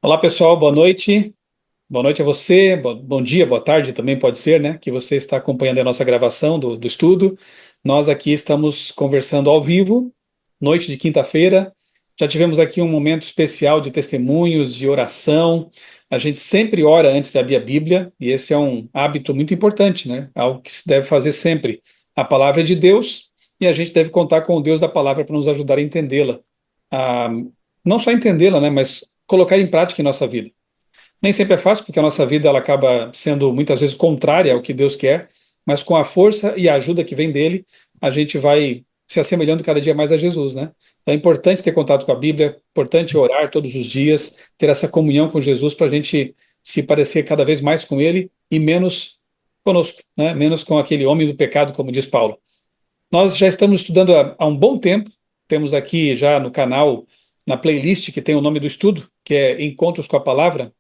Olá, pessoal, boa noite. Boa noite a você, bom dia, boa tarde também pode ser, né? Que você está acompanhando a nossa gravação do estudo. Nós aqui estamos conversando ao vivo, noite de quinta-feira. Já tivemos aqui um momento especial de testemunhos, de oração. A gente sempre ora antes de abrir a Bíblia, e esse é um hábito muito importante, né? Algo que se deve fazer sempre. A palavra é de Deus, e a gente deve contar com o Deus da palavra para nos ajudar a entendê-la. A, não só entendê-la, né? Mas colocar em prática em nossa vida. Nem sempre é fácil, porque a nossa vida ela acaba sendo muitas vezes contrária ao que Deus quer, mas com a força e a ajuda que vem dele, a gente vai se assemelhando cada dia mais a Jesus, né? Então é importante ter contato com a Bíblia, importante orar todos os dias, ter essa comunhão com Jesus para a gente se parecer cada vez mais com ele e menos conosco, né? Menos com aquele homem do pecado, como diz Paulo. Nós já estamos estudando há um bom tempo, temos aqui já no canal, na playlist que tem o nome do estudo, que é Encontros com a Palavra,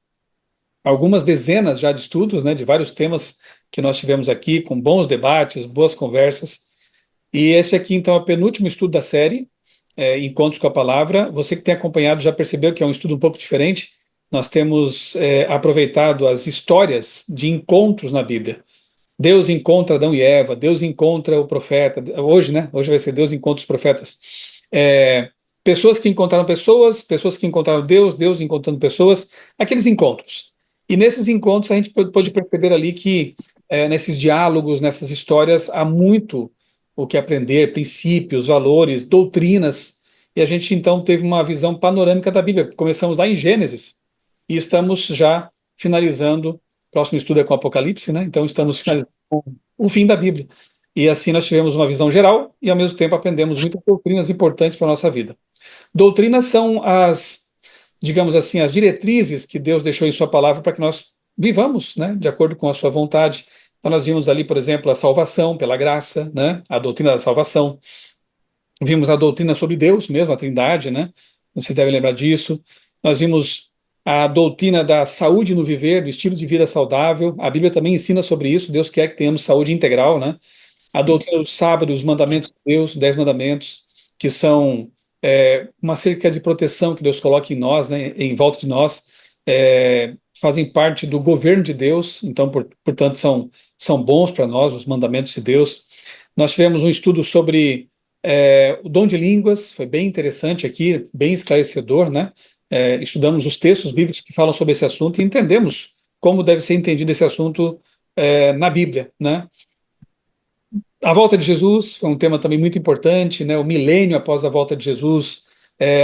algumas dezenas já de estudos, né, de vários temas que nós tivemos aqui, com bons debates, boas conversas. E esse aqui, então, é o penúltimo estudo da série, Encontros com a Palavra. Você que tem acompanhado já percebeu que é um estudo um pouco diferente. Nós temos aproveitado as histórias de encontros na Bíblia. Deus encontra Adão e Eva, Deus encontra o profeta. Hoje, né? Hoje vai ser Deus encontra os profetas. Pessoas que encontraram pessoas, pessoas que encontraram Deus, Deus encontrando pessoas, aqueles encontros. E nesses encontros a gente pode perceber ali que nesses diálogos, nessas histórias, há muito o que aprender, princípios, valores, doutrinas. E a gente então teve uma visão panorâmica da Bíblia. Começamos lá em Gênesis e estamos já finalizando. O próximo estudo é com Apocalipse, né? Então estamos finalizando o fim da Bíblia. E assim nós tivemos uma visão geral e ao mesmo tempo aprendemos muitas doutrinas importantes para a nossa vida. Doutrinas são as, digamos assim, as diretrizes que Deus deixou em sua palavra para que nós vivamos, né, de acordo com a sua vontade. Então nós vimos ali, por exemplo, a salvação pela graça, né, a doutrina da salvação. Vimos a doutrina sobre Deus mesmo, a Trindade, né? Vocês devem lembrar disso. Nós vimos a doutrina da saúde no viver, do estilo de vida saudável. A Bíblia também ensina sobre isso. Deus quer que tenhamos saúde integral, né? A doutrina do sábado, os mandamentos de Deus, 10 mandamentos, que são uma cerca de proteção que Deus coloca em nós, né, em volta de nós, fazem parte do governo de Deus, então, portanto, são bons para nós, os mandamentos de Deus. Nós tivemos um estudo sobre o dom de línguas, foi bem interessante aqui, bem esclarecedor, né? Estudamos os textos bíblicos que falam sobre esse assunto e entendemos como deve ser entendido esse assunto na Bíblia, né? A volta de Jesus foi um tema também muito importante, né? O milênio após a volta de Jesus,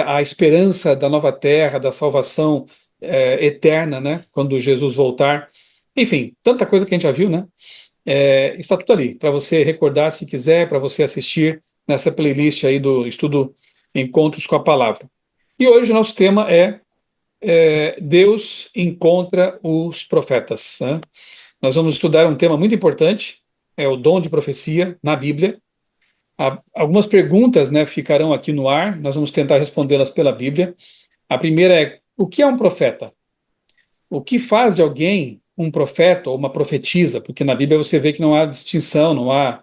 a esperança da nova terra, da salvação eterna, né? Quando Jesus voltar. Enfim, tanta coisa que a gente já viu, né? Está tudo ali, para você recordar se quiser, para você assistir nessa playlist aí do estudo Encontros com a Palavra. E hoje o nosso tema é Deus encontra os profetas, né? Nós vamos estudar um tema muito importante, é o dom de profecia na Bíblia. Algumas perguntas, né, ficarão aqui no ar, nós vamos tentar respondê-las pela Bíblia. A primeira é: o que é um profeta? O que faz de alguém um profeta ou uma profetisa? Porque na Bíblia você vê que não há distinção, não há.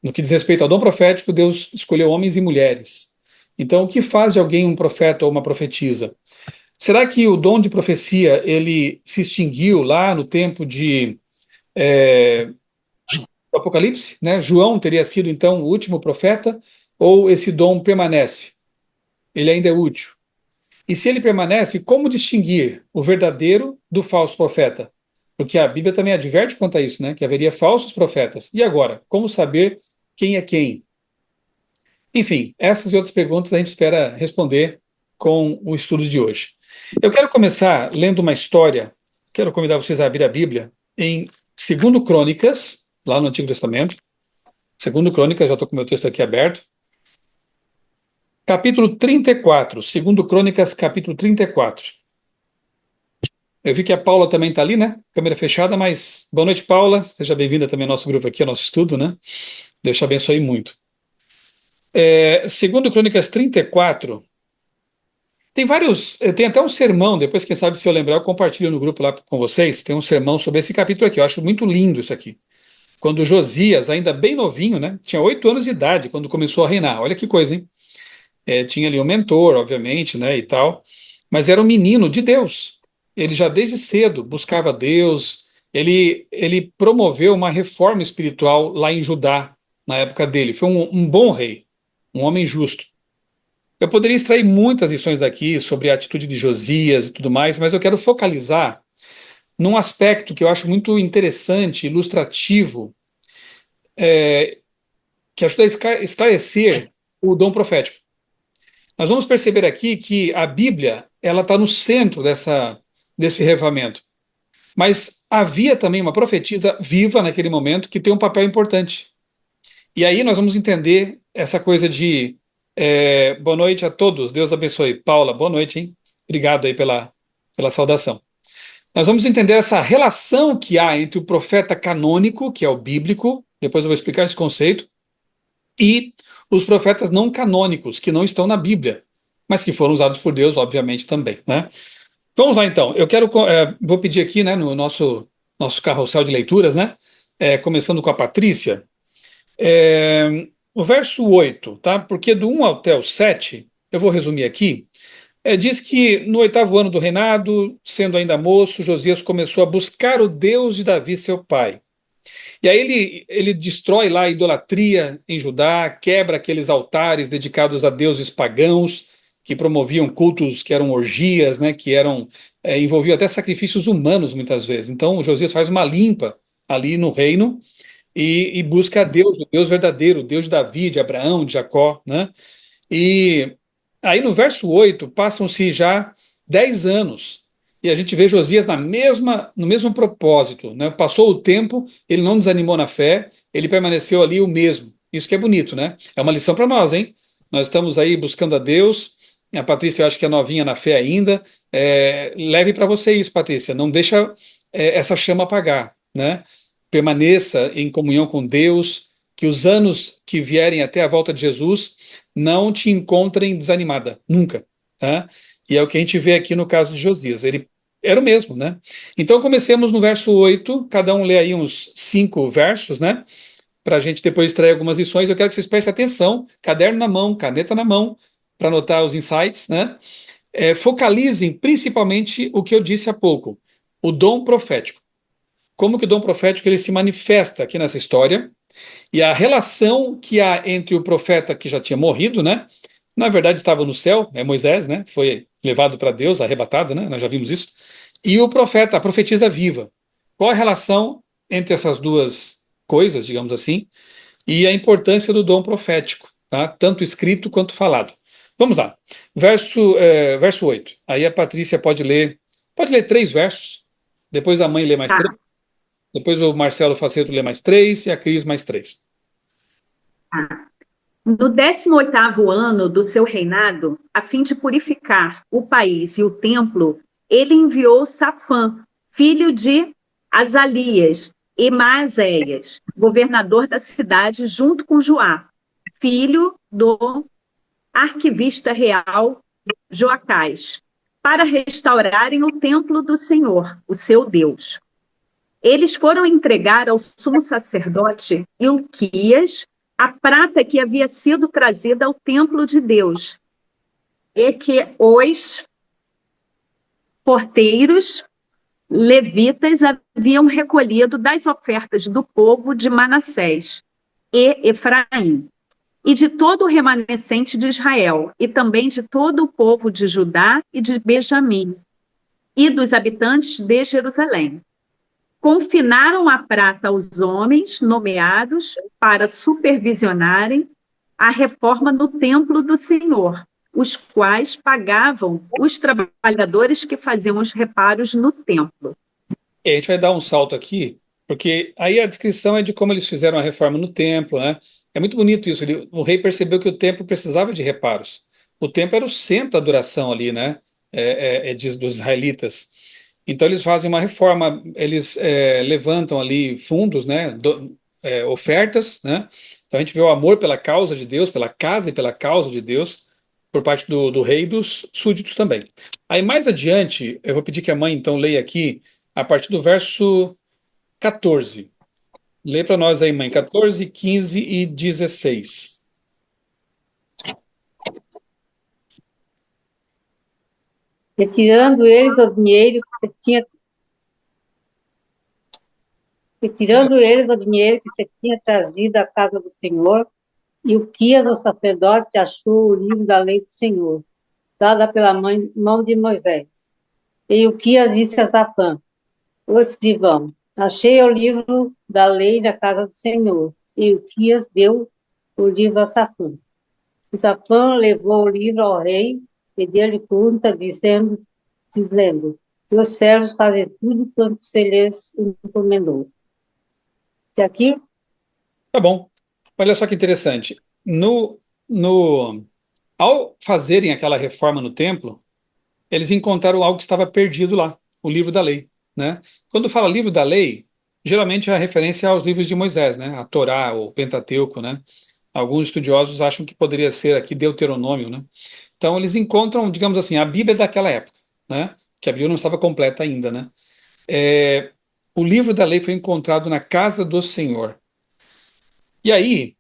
No que diz respeito ao dom profético, Deus escolheu homens e mulheres. Então, o que faz de alguém um profeta ou uma profetisa? Será que o dom de profecia ele se extinguiu lá no tempo do Apocalipse, né? João teria sido então o último profeta, ou esse dom permanece? Ele ainda é útil. E se ele permanece, como distinguir o verdadeiro do falso profeta? Porque a Bíblia também adverte quanto a isso, né? Que haveria falsos profetas. E agora, como saber quem é quem? Enfim, essas e outras perguntas a gente espera responder com o estudo de hoje. Eu quero começar lendo uma história, quero convidar vocês a abrir a Bíblia em 2 Crônicas, lá no Antigo Testamento. 2 Crônicas, já estou com o meu texto aqui aberto. Capítulo 34, 2 Crônicas, capítulo 34. Eu vi que a Paula também está ali, né? Câmera fechada, mas boa noite, Paula. Seja bem-vinda também ao nosso grupo aqui, ao nosso estudo, né? Deus te abençoe muito. 2 Crônicas 34. Tem vários. Tem até um sermão, depois, quem sabe, se eu lembrar, eu compartilho no grupo lá com vocês. Tem um sermão sobre esse capítulo aqui. Eu acho muito lindo isso aqui. Quando Josias, ainda bem novinho, né? Tinha 8 anos de idade quando começou a reinar. Olha que coisa, hein? Tinha ali um mentor, obviamente, né? E tal. mas era um menino de Deus. Ele já desde cedo buscava Deus, ele promoveu uma reforma espiritual lá em Judá, na época dele. Foi um bom rei, um homem justo. Eu poderia extrair muitas lições daqui sobre a atitude de Josias e tudo mais, mas eu quero focalizar num aspecto que eu acho muito interessante, ilustrativo, que ajuda a esclarecer o dom profético. Nós vamos perceber aqui que a Bíblia ela está no centro desse reavivamento. Mas havia também uma profetisa viva naquele momento que tem um papel importante. E aí nós vamos entender essa coisa de boa noite a todos, Deus abençoe. Paula, boa noite, hein? Obrigado aí pela saudação. Nós vamos entender essa relação que há entre o profeta canônico, que é o bíblico, depois eu vou explicar esse conceito, e os profetas não canônicos, que não estão na Bíblia, mas que foram usados por Deus, obviamente, também, né? Vamos lá, então. Eu quero, vou pedir aqui, né, no nosso carrossel de leituras, né, começando com a Patrícia, o verso 8, tá? Porque do 1 até o 7, eu vou resumir aqui, diz que no oitavo ano do reinado, sendo ainda moço, Josias começou a buscar o Deus de Davi, seu pai. E aí ele destrói lá a idolatria em Judá, quebra aqueles altares dedicados a deuses pagãos, que promoviam cultos que eram orgias, né, que envolviam até sacrifícios humanos muitas vezes. Então Josias faz uma limpa ali no reino e busca a Deus, o Deus verdadeiro, o Deus de Davi, de Abraão, de Jacó, né? E aí no verso 8 passam-se já 10 anos e a gente vê Josias no mesmo propósito, né? Passou o tempo, ele não desanimou na fé, ele permaneceu ali o mesmo. Isso que é bonito, né? É uma lição para nós, hein? Nós estamos aí buscando a Deus. A Patrícia, eu acho que é novinha na fé ainda. Leve para você isso, Patrícia. Não deixa essa chama apagar, né? Permaneça em comunhão com Deus, que os anos que vierem até a volta de Jesus não te encontrem desanimada, nunca, tá? E é o que a gente vê aqui no caso de Josias. Ele era o mesmo, né? Então comecemos no verso 8, cada um lê aí uns 5 versos, né? Para a gente depois extrair algumas lições. Eu quero que vocês prestem atenção, caderno na mão, caneta na mão, para anotar os insights, né? Focalizem principalmente o que eu disse há pouco, o dom profético. Como que o dom profético ele se manifesta aqui nessa história, e a relação que há entre o profeta que já tinha morrido, né? Na verdade estava no céu, é Moisés, né? Foi levado para Deus, arrebatado, né? Nós já vimos isso. E o profeta, a profetisa viva. Qual a relação entre essas duas coisas, digamos assim, e a importância do dom profético, tá? Tanto escrito quanto falado. Vamos lá. Verso 8. Aí a Patrícia pode ler 3 versos, depois a mãe lê mais 3, Tá, depois o Marcelo Faceto lê mais 3 e a Cris mais 3. tá. No 18º ano do seu reinado, a fim de purificar o país e o templo, ele enviou Safã, filho de Azalias, e Maazéias, governador da cidade, junto com Joá, filho do arquivista real Joacás, para restaurarem o templo do Senhor, o seu Deus. Eles foram entregar ao sumo sacerdote Ilquias a prata que havia sido trazida ao templo de Deus, e que os porteiros levitas haviam recolhido das ofertas do povo de Manassés e Efraim, e de todo o remanescente de Israel, e também de todo o povo de Judá e de Benjamim, e dos habitantes de Jerusalém. Confinaram a prata aos homens nomeados para supervisionarem a reforma no templo do Senhor, os quais pagavam os trabalhadores que faziam os reparos no templo. E a gente vai dar um salto aqui, porque aí a descrição é de como eles fizeram a reforma no templo, né? É muito bonito isso. O rei percebeu que o templo precisava de reparos. O templo era o centro da adoração ali, né? Dos israelitas. Então eles fazem uma reforma, eles levantam ali fundos, né? Ofertas, né? Então a gente vê o amor pela causa de Deus, pela casa e pela causa de Deus, por parte do rei e dos súditos também. Aí mais adiante, eu vou pedir que a mãe então leia aqui a partir do verso 14. Lê para nós aí, mãe, 14, 15 e 16. retirando eles o dinheiro que se tinha, retirando eles o dinheiro que se tinha trazido à casa do Senhor, e Uquias, o sacerdote, achou o livro da lei do Senhor, dada pela mão de Moisés. E Uquias disse a Safã, o escrivão, achei o livro da lei da casa do Senhor. E Uquias deu o livro a Safã. E Safã levou o livro ao rei e deu-lhe conta, dizendo que os servos fazem tudo quanto se lhes encomendou. Até aqui? Tá bom. Olha só que interessante. No, ao fazerem aquela reforma no templo, eles encontraram algo que estava perdido lá, o livro da lei, né? Quando fala livro da lei, geralmente é a referência aos livros de Moisés, né? A Torá, o Pentateuco, né? Alguns estudiosos acham que poderia ser aqui Deuteronômio, né? Então eles encontram, digamos assim, a Bíblia daquela época, né? Que a Bíblia não estava completa ainda, né? É, o livro da lei foi encontrado na casa do Senhor. E aí,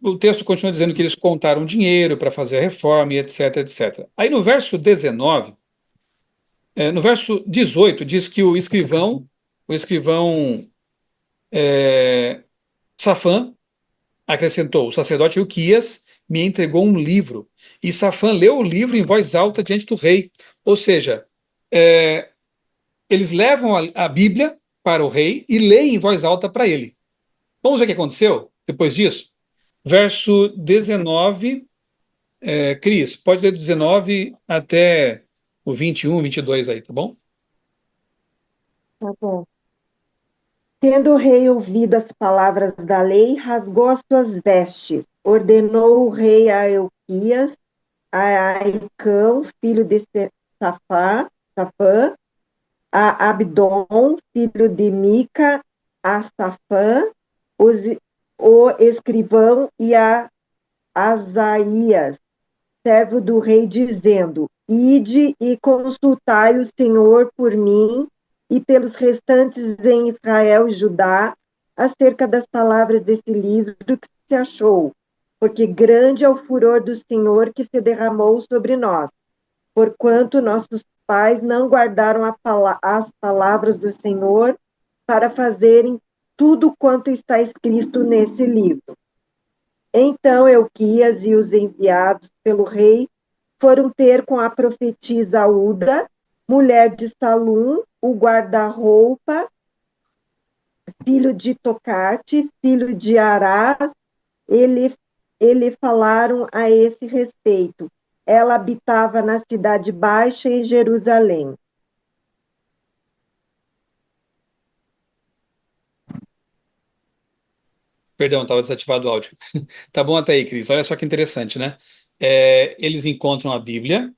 o texto continua dizendo que eles contaram dinheiro para fazer a reforma e etc, etc. Aí no verso 19, no verso 18, diz que o escrivão Safã acrescentou, o sacerdote Ilquias me entregou um livro. E Safã leu o livro em voz alta diante do rei. Ou seja, é, eles levam a Bíblia para o rei e leem em voz alta para ele. Vamos ver o que aconteceu depois disso? Verso 19, Cris, pode ler do 19 até o 21, 22 aí, tá bom? Tá bom. Tendo o rei ouvido as palavras da lei, rasgou as suas vestes. Ordenou o rei a Euquias, a Aicão, filho de Safã, a Abdon, filho de Mica, a Safã, o escrivão, e a Asaías, servo do rei, dizendo: Ide e consultai o Senhor por mim e pelos restantes em Israel e Judá, acerca das palavras desse livro que se achou, porque grande é o furor do Senhor que se derramou sobre nós, porquanto nossos pais não guardaram as palavras do Senhor para fazerem tudo quanto está escrito nesse livro. Então Euquias e os enviados pelo rei foram ter com a profetisa Uda, mulher de Salum, o guarda-roupa, filho de Tocate, filho de Arás. Ele falaram a esse respeito. Ela habitava na Cidade Baixa, em Jerusalém. Perdão, estava desativado o áudio. Tá bom até aí, Cris. Olha só que interessante, né? Eles encontram a Bíblia,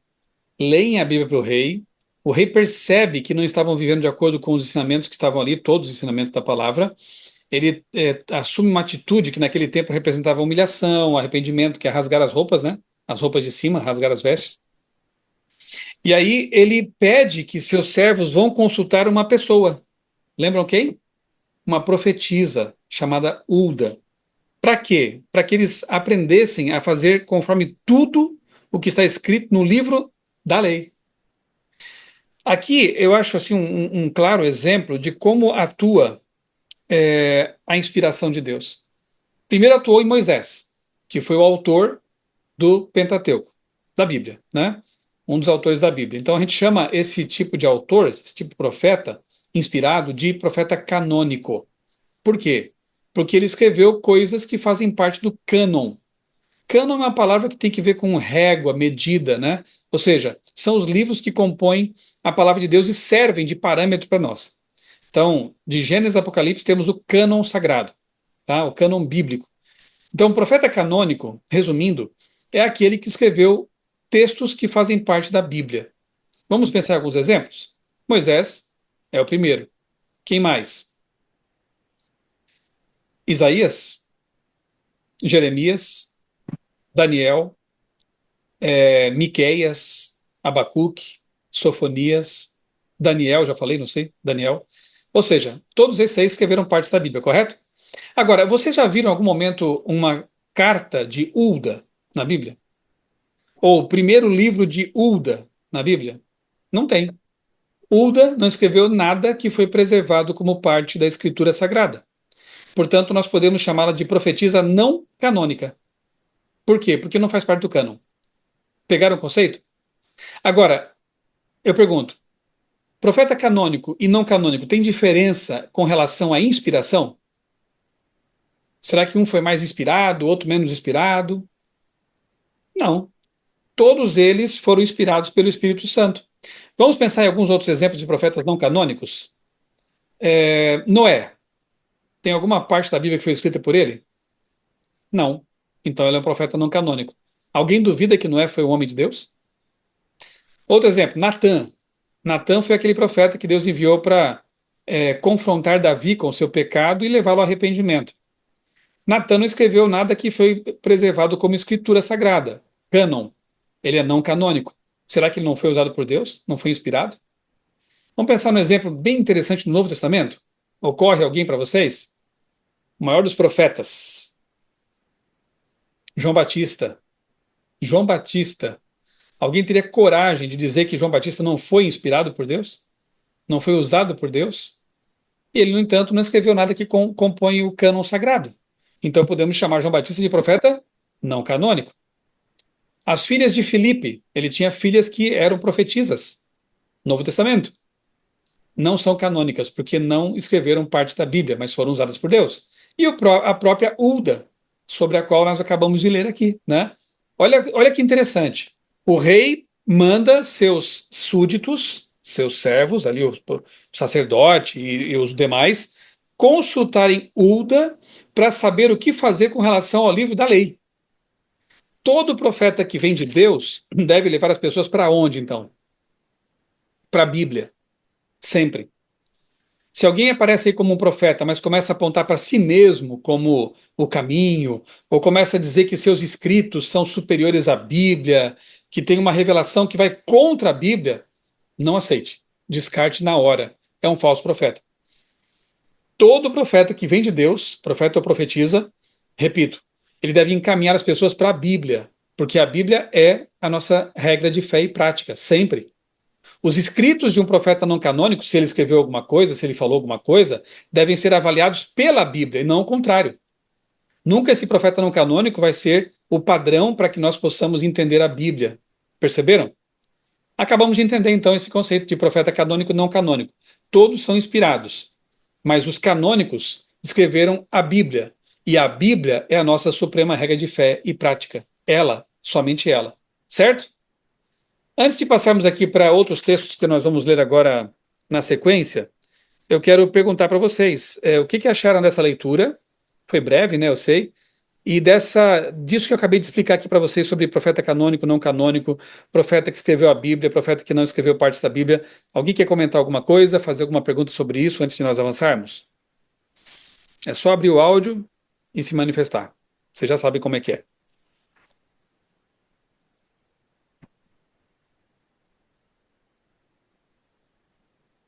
leem a Bíblia para o rei percebe que não estavam vivendo de acordo com os ensinamentos que estavam ali, todos os ensinamentos da palavra. Ele assume uma atitude que naquele tempo representava humilhação, arrependimento, que é rasgar as roupas, né? As roupas de cima, rasgar as vestes. E aí ele pede que seus servos vão consultar uma pessoa. Lembram quem? Uma profetisa chamada Hulda. Para quê? Para que eles aprendessem a fazer conforme tudo o que está escrito no livro da lei. Aqui eu acho assim um claro exemplo de como atua a inspiração de Deus. Primeiro atuou em Moisés, que foi o autor do Pentateuco, da Bíblia, né? Um dos autores da Bíblia. Então a gente chama esse tipo de autor, esse tipo de profeta inspirado, de profeta canônico. Por quê? Porque ele escreveu coisas que fazem parte do cânon. Cânon é uma palavra que tem que ver com régua, medida, né? Ou seja, são os livros que compõem a palavra de Deus e servem de parâmetro para nós. Então, de Gênesis a Apocalipse temos o cânon sagrado, tá? O cânon bíblico. Então, o profeta canônico, resumindo, é aquele que escreveu textos que fazem parte da Bíblia. Vamos pensar em alguns exemplos? Moisés é o primeiro. Quem mais? Isaías, Jeremias, Daniel, Miqueias, Abacuque, Sofonias, Daniel, já falei, não sei, Daniel. Ou seja, todos esses aí escreveram partes da Bíblia, correto? Agora, vocês já viram em algum momento uma carta de Hulda na Bíblia? Ou o primeiro livro de Hulda na Bíblia? Não tem. Hulda não escreveu nada que foi preservado como parte da Escritura Sagrada. Portanto, nós podemos chamá-la de profetisa não canônica. Por quê? Porque não faz parte do cânon. Pegaram o conceito? Agora, eu pergunto, profeta canônico e não canônico tem diferença com relação à inspiração? Será que um foi mais inspirado, outro menos inspirado? Não. Todos eles foram inspirados pelo Espírito Santo. Vamos pensar em alguns outros exemplos de profetas não canônicos? Noé. Tem alguma parte da Bíblia que foi escrita por ele? Não. Então ele é um profeta não canônico. Alguém duvida que Noé foi um homem de Deus? Outro exemplo, Natã. Natã foi aquele profeta que Deus enviou para confrontar Davi com o seu pecado e levá-lo ao arrependimento. Natã não escreveu nada que foi preservado como escritura sagrada, cânon. Ele é não canônico. Será que ele não foi usado por Deus? Não foi inspirado? Vamos pensar num exemplo bem interessante no Novo Testamento? Ocorre alguém para vocês? O maior dos profetas, João Batista. João Batista. Alguém teria coragem de dizer que João Batista não foi inspirado por Deus? Não foi usado por Deus? E ele, no entanto, não escreveu nada que compõe o cânon sagrado. Então podemos chamar João Batista de profeta não canônico. As filhas de Filipe, ele tinha filhas que eram profetisas. Novo Testamento. Não são canônicas, porque não escreveram partes da Bíblia, mas foram usadas por Deus. E a própria Hulda, sobre a qual nós acabamos de ler aqui, né? Olha que interessante. O rei manda seus súditos, seus servos, ali o sacerdote e os demais, consultarem Hulda para saber o que fazer com relação ao livro da lei. Todo profeta que vem de Deus deve levar as pessoas para onde, então? Para a Bíblia. Sempre. Se alguém aparece aí como um profeta, mas começa a apontar para si mesmo como o caminho, ou começa a dizer que seus escritos são superiores à Bíblia, que tem uma revelação que vai contra a Bíblia, não aceite. Descarte na hora. É um falso profeta. Todo profeta que vem de Deus, profeta ou profetisa, repito, ele deve encaminhar as pessoas para a Bíblia, porque a Bíblia é a nossa regra de fé e prática, sempre. Os escritos de um profeta não canônico, se ele escreveu alguma coisa, se ele falou alguma coisa, devem ser avaliados pela Bíblia e não o contrário. Nunca esse profeta não canônico vai ser o padrão para que nós possamos entender a Bíblia. Perceberam? Acabamos de entender então esse conceito de profeta canônico e não canônico. Todos são inspirados, mas os canônicos escreveram a Bíblia. E a Bíblia é a nossa suprema regra de fé e prática. Ela, somente ela. Certo? Antes de passarmos aqui para outros textos que nós vamos ler agora na sequência, eu quero perguntar para vocês o que acharam dessa leitura. Foi breve, né? Eu sei. E disso que eu acabei de explicar aqui para vocês sobre profeta canônico, não canônico, profeta que escreveu a Bíblia, profeta que não escreveu partes da Bíblia. Alguém quer comentar alguma coisa, fazer alguma pergunta sobre isso antes de nós avançarmos? É só abrir o áudio e se manifestar. Vocês já sabem como é que é.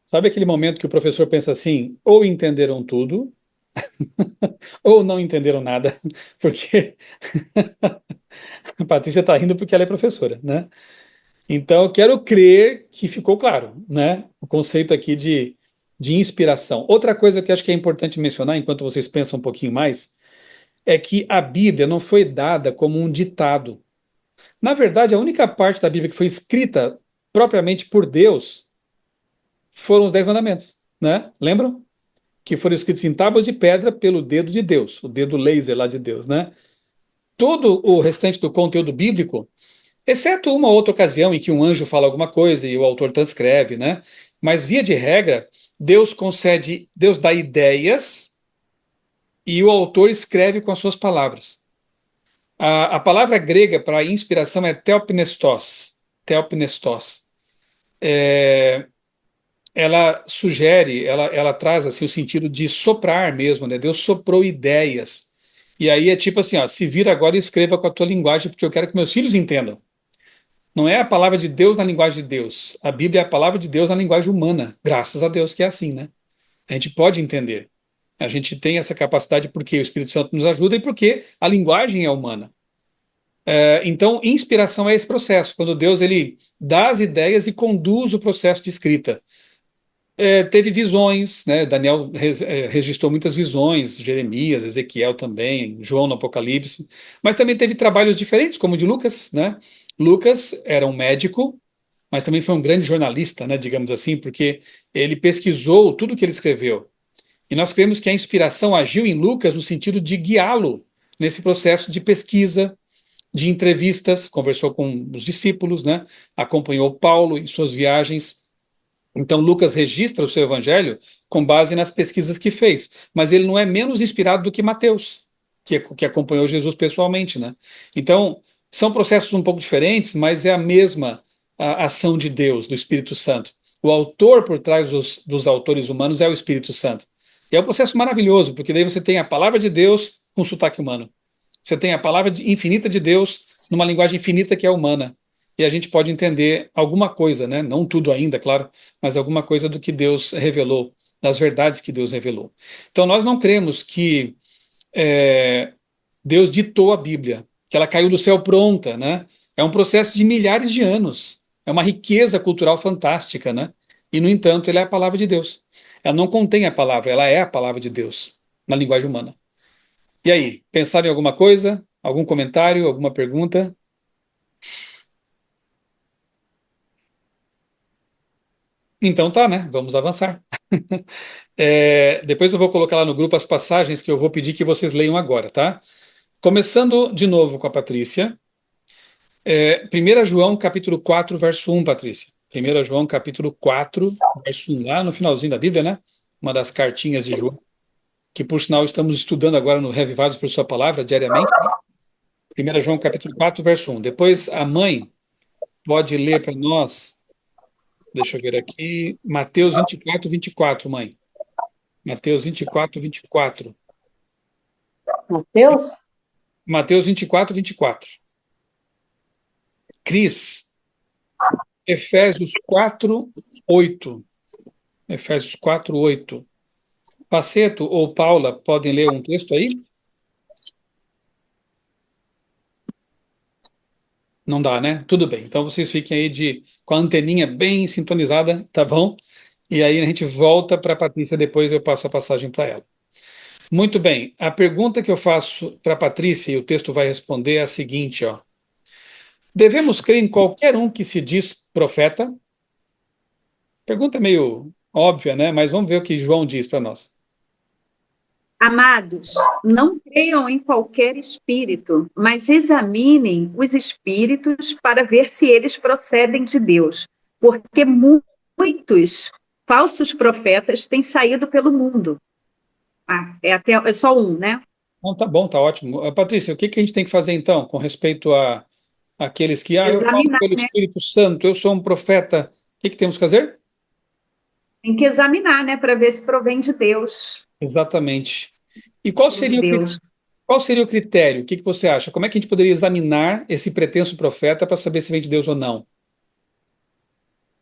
Sabe aquele momento que o professor pensa assim, ou entenderam tudo, ou não entenderam nada, porque a Patrícia está rindo porque ela é professora, né? Então, eu quero crer que ficou claro, né? O conceito aqui de inspiração. Outra coisa que acho que é importante mencionar, enquanto vocês pensam um pouquinho mais, é que a Bíblia não foi dada como um ditado. Na verdade, a única parte da Bíblia que foi escrita propriamente por Deus foram os Dez Mandamentos, né? Lembram? Que foram escritos em tábuas de pedra pelo dedo de Deus, o dedo laser lá de Deus, né? Todo o restante do conteúdo bíblico, exceto uma outra ocasião em que um anjo fala alguma coisa e o autor transcreve, né? Mas via de regra, Deus dá ideias e o autor escreve com as suas palavras. A palavra grega para inspiração é theopnestos. Theopnestos. Ela sugere, ela traz assim o sentido de soprar mesmo, né? Deus soprou ideias. E aí é tipo assim, ó, se vira agora e escreva com a tua linguagem, porque eu quero que meus filhos entendam. Não é a palavra de Deus na linguagem de Deus. A Bíblia é a palavra de Deus na linguagem humana. Graças a Deus que é assim, né? A gente pode entender. A gente tem essa capacidade porque o Espírito Santo nos ajuda e porque a linguagem é humana. Então, inspiração é esse processo, quando Deus ele dá as ideias e conduz o processo de escrita. Teve visões, né? Daniel registrou muitas visões, Jeremias, Ezequiel também, João no Apocalipse, mas também teve trabalhos diferentes, como o de Lucas, né? Lucas era um médico, mas também foi um grande jornalista, né? Digamos assim, porque ele pesquisou tudo que ele escreveu. E nós cremos que a inspiração agiu em Lucas no sentido de guiá-lo nesse processo de pesquisa, de entrevistas, conversou com os discípulos, né? Acompanhou Paulo em suas viagens. Então, Lucas registra o seu evangelho com base nas pesquisas que fez, mas ele não é menos inspirado do que Mateus, que acompanhou Jesus pessoalmente, né? Então, são processos um pouco diferentes, mas é a mesma ação de Deus, do Espírito Santo. O autor por trás dos autores humanos é o Espírito Santo. E é um processo maravilhoso, porque daí você tem a palavra de Deus com sotaque humano. Você tem a palavra infinita de Deus numa linguagem infinita que é humana. E a gente pode entender alguma coisa, né? Não tudo ainda, claro, mas alguma coisa do que Deus revelou, das verdades que Deus revelou. Então, nós não cremos que Deus ditou a Bíblia, que ela caiu do céu pronta, né? É um processo de milhares de anos. É uma riqueza cultural fantástica, né? E, no entanto, ela é a palavra de Deus. Ela não contém a palavra, ela é a palavra de Deus, na linguagem humana. E aí, pensaram em alguma coisa? Algum comentário? Alguma pergunta? Então tá, né? Vamos avançar. Depois eu vou colocar lá no grupo as passagens que eu vou pedir que vocês leiam agora, tá? Começando de novo com a Patrícia. 1 João capítulo 4, verso 1, Patrícia. 1 João capítulo 4, verso 1, lá no finalzinho da Bíblia, né? Uma das cartinhas de João, que por sinal estamos estudando agora no Revivados por Sua Palavra, diariamente. 1 João capítulo 4, verso 1. Depois a mãe pode ler para nós, deixa eu ver aqui, Mateus 24, 24, mãe. Mateus 24, 24. Mateus? Mateus 24, 24. Cris, Efésios 4, 8. Efésios 4, 8. Paceto ou Paula, podem ler um texto aí? Não dá, né? Tudo bem. Então vocês fiquem aí com a anteninha bem sintonizada, tá bom? E aí a gente volta para a Patrícia, depois eu passo a passagem para ela. Muito bem. A pergunta que eu faço para a Patrícia, e o texto vai responder, é a seguinte, ó. Devemos crer em qualquer um que se diz profeta? Pergunta meio óbvia, né? Mas vamos ver o que João diz para nós. Amados, não creiam em qualquer espírito, mas examinem os espíritos para ver se eles procedem de Deus, porque muitos falsos profetas têm saído pelo mundo. É só um, né? Bom, tá bom, tá ótimo. Patrícia, o que que a gente tem que fazer então com respeito a aqueles que, eu falo Examinar, pelo né? Espírito Santo, eu sou um profeta, o que que temos que fazer? Tem que examinar, né, para ver se provém de Deus. Exatamente. E qual De seria Deus. qual seria o critério? O que que você acha? Como é que a gente poderia examinar esse pretenso profeta para saber se vem de Deus ou não?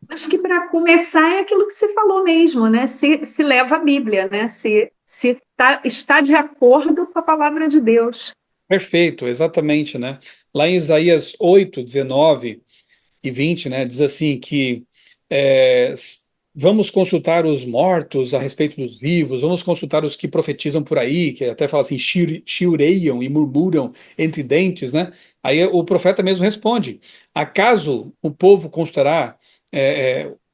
Acho que para começar é aquilo que você falou mesmo, né? Se leva a Bíblia, né? Está de acordo com a palavra de Deus. Perfeito, exatamente, né? Lá em Isaías 8, 19 e 20, né, diz assim que é, vamos consultar os mortos a respeito dos vivos, vamos consultar os que profetizam por aí, que até fala assim, chiureiam e murmuram entre dentes, né? Aí o profeta mesmo responde: acaso o povo consultará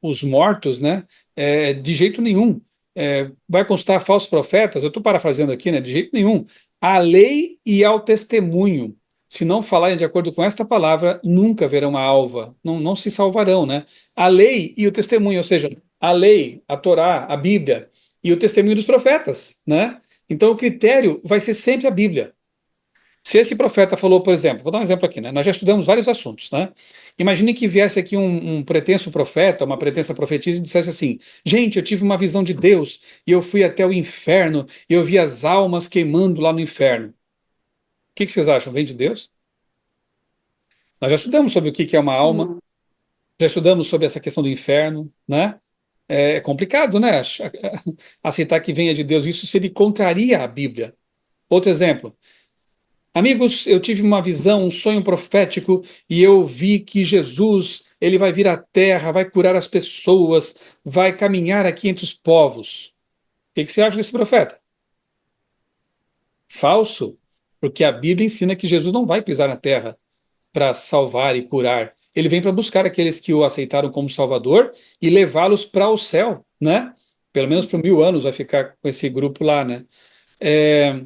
os mortos, né? De jeito nenhum. Vai consultar falsos profetas? Eu estou parafraseando aqui, né? De jeito nenhum. À lei e ao testemunho. Se não falarem de acordo com esta palavra, nunca verão a alva, não se salvarão, né? A lei e o testemunho, ou seja, a lei, a Torá, a Bíblia e o testemunho dos profetas, né? Então o critério vai ser sempre a Bíblia. Se esse profeta falou, por exemplo, vou dar um exemplo aqui, né? Nós já estudamos vários assuntos, né? Imagine que viesse aqui um pretenso profeta, uma pretensa profetisa e dissesse assim: gente, eu tive uma visão de Deus e eu fui até o inferno e eu vi as almas queimando lá no inferno. O que vocês acham? Vem de Deus? Nós já estudamos sobre o que é uma alma, já estudamos sobre essa questão do inferno, né? É complicado, né? Aceitar que venha de Deus, isso se ele contraria a Bíblia. Outro exemplo, Amigos, eu tive uma visão, um sonho profético, e eu vi que Jesus, ele vai vir à terra, vai curar as pessoas, vai caminhar aqui entre os povos. O que você acha desse profeta? Falso, porque a Bíblia ensina que Jesus não vai pisar na terra para salvar e curar. Ele vem para buscar aqueles que o aceitaram como Salvador e levá-los para o céu, né? Pelo menos por 1000 anos vai ficar com esse grupo lá, né? É,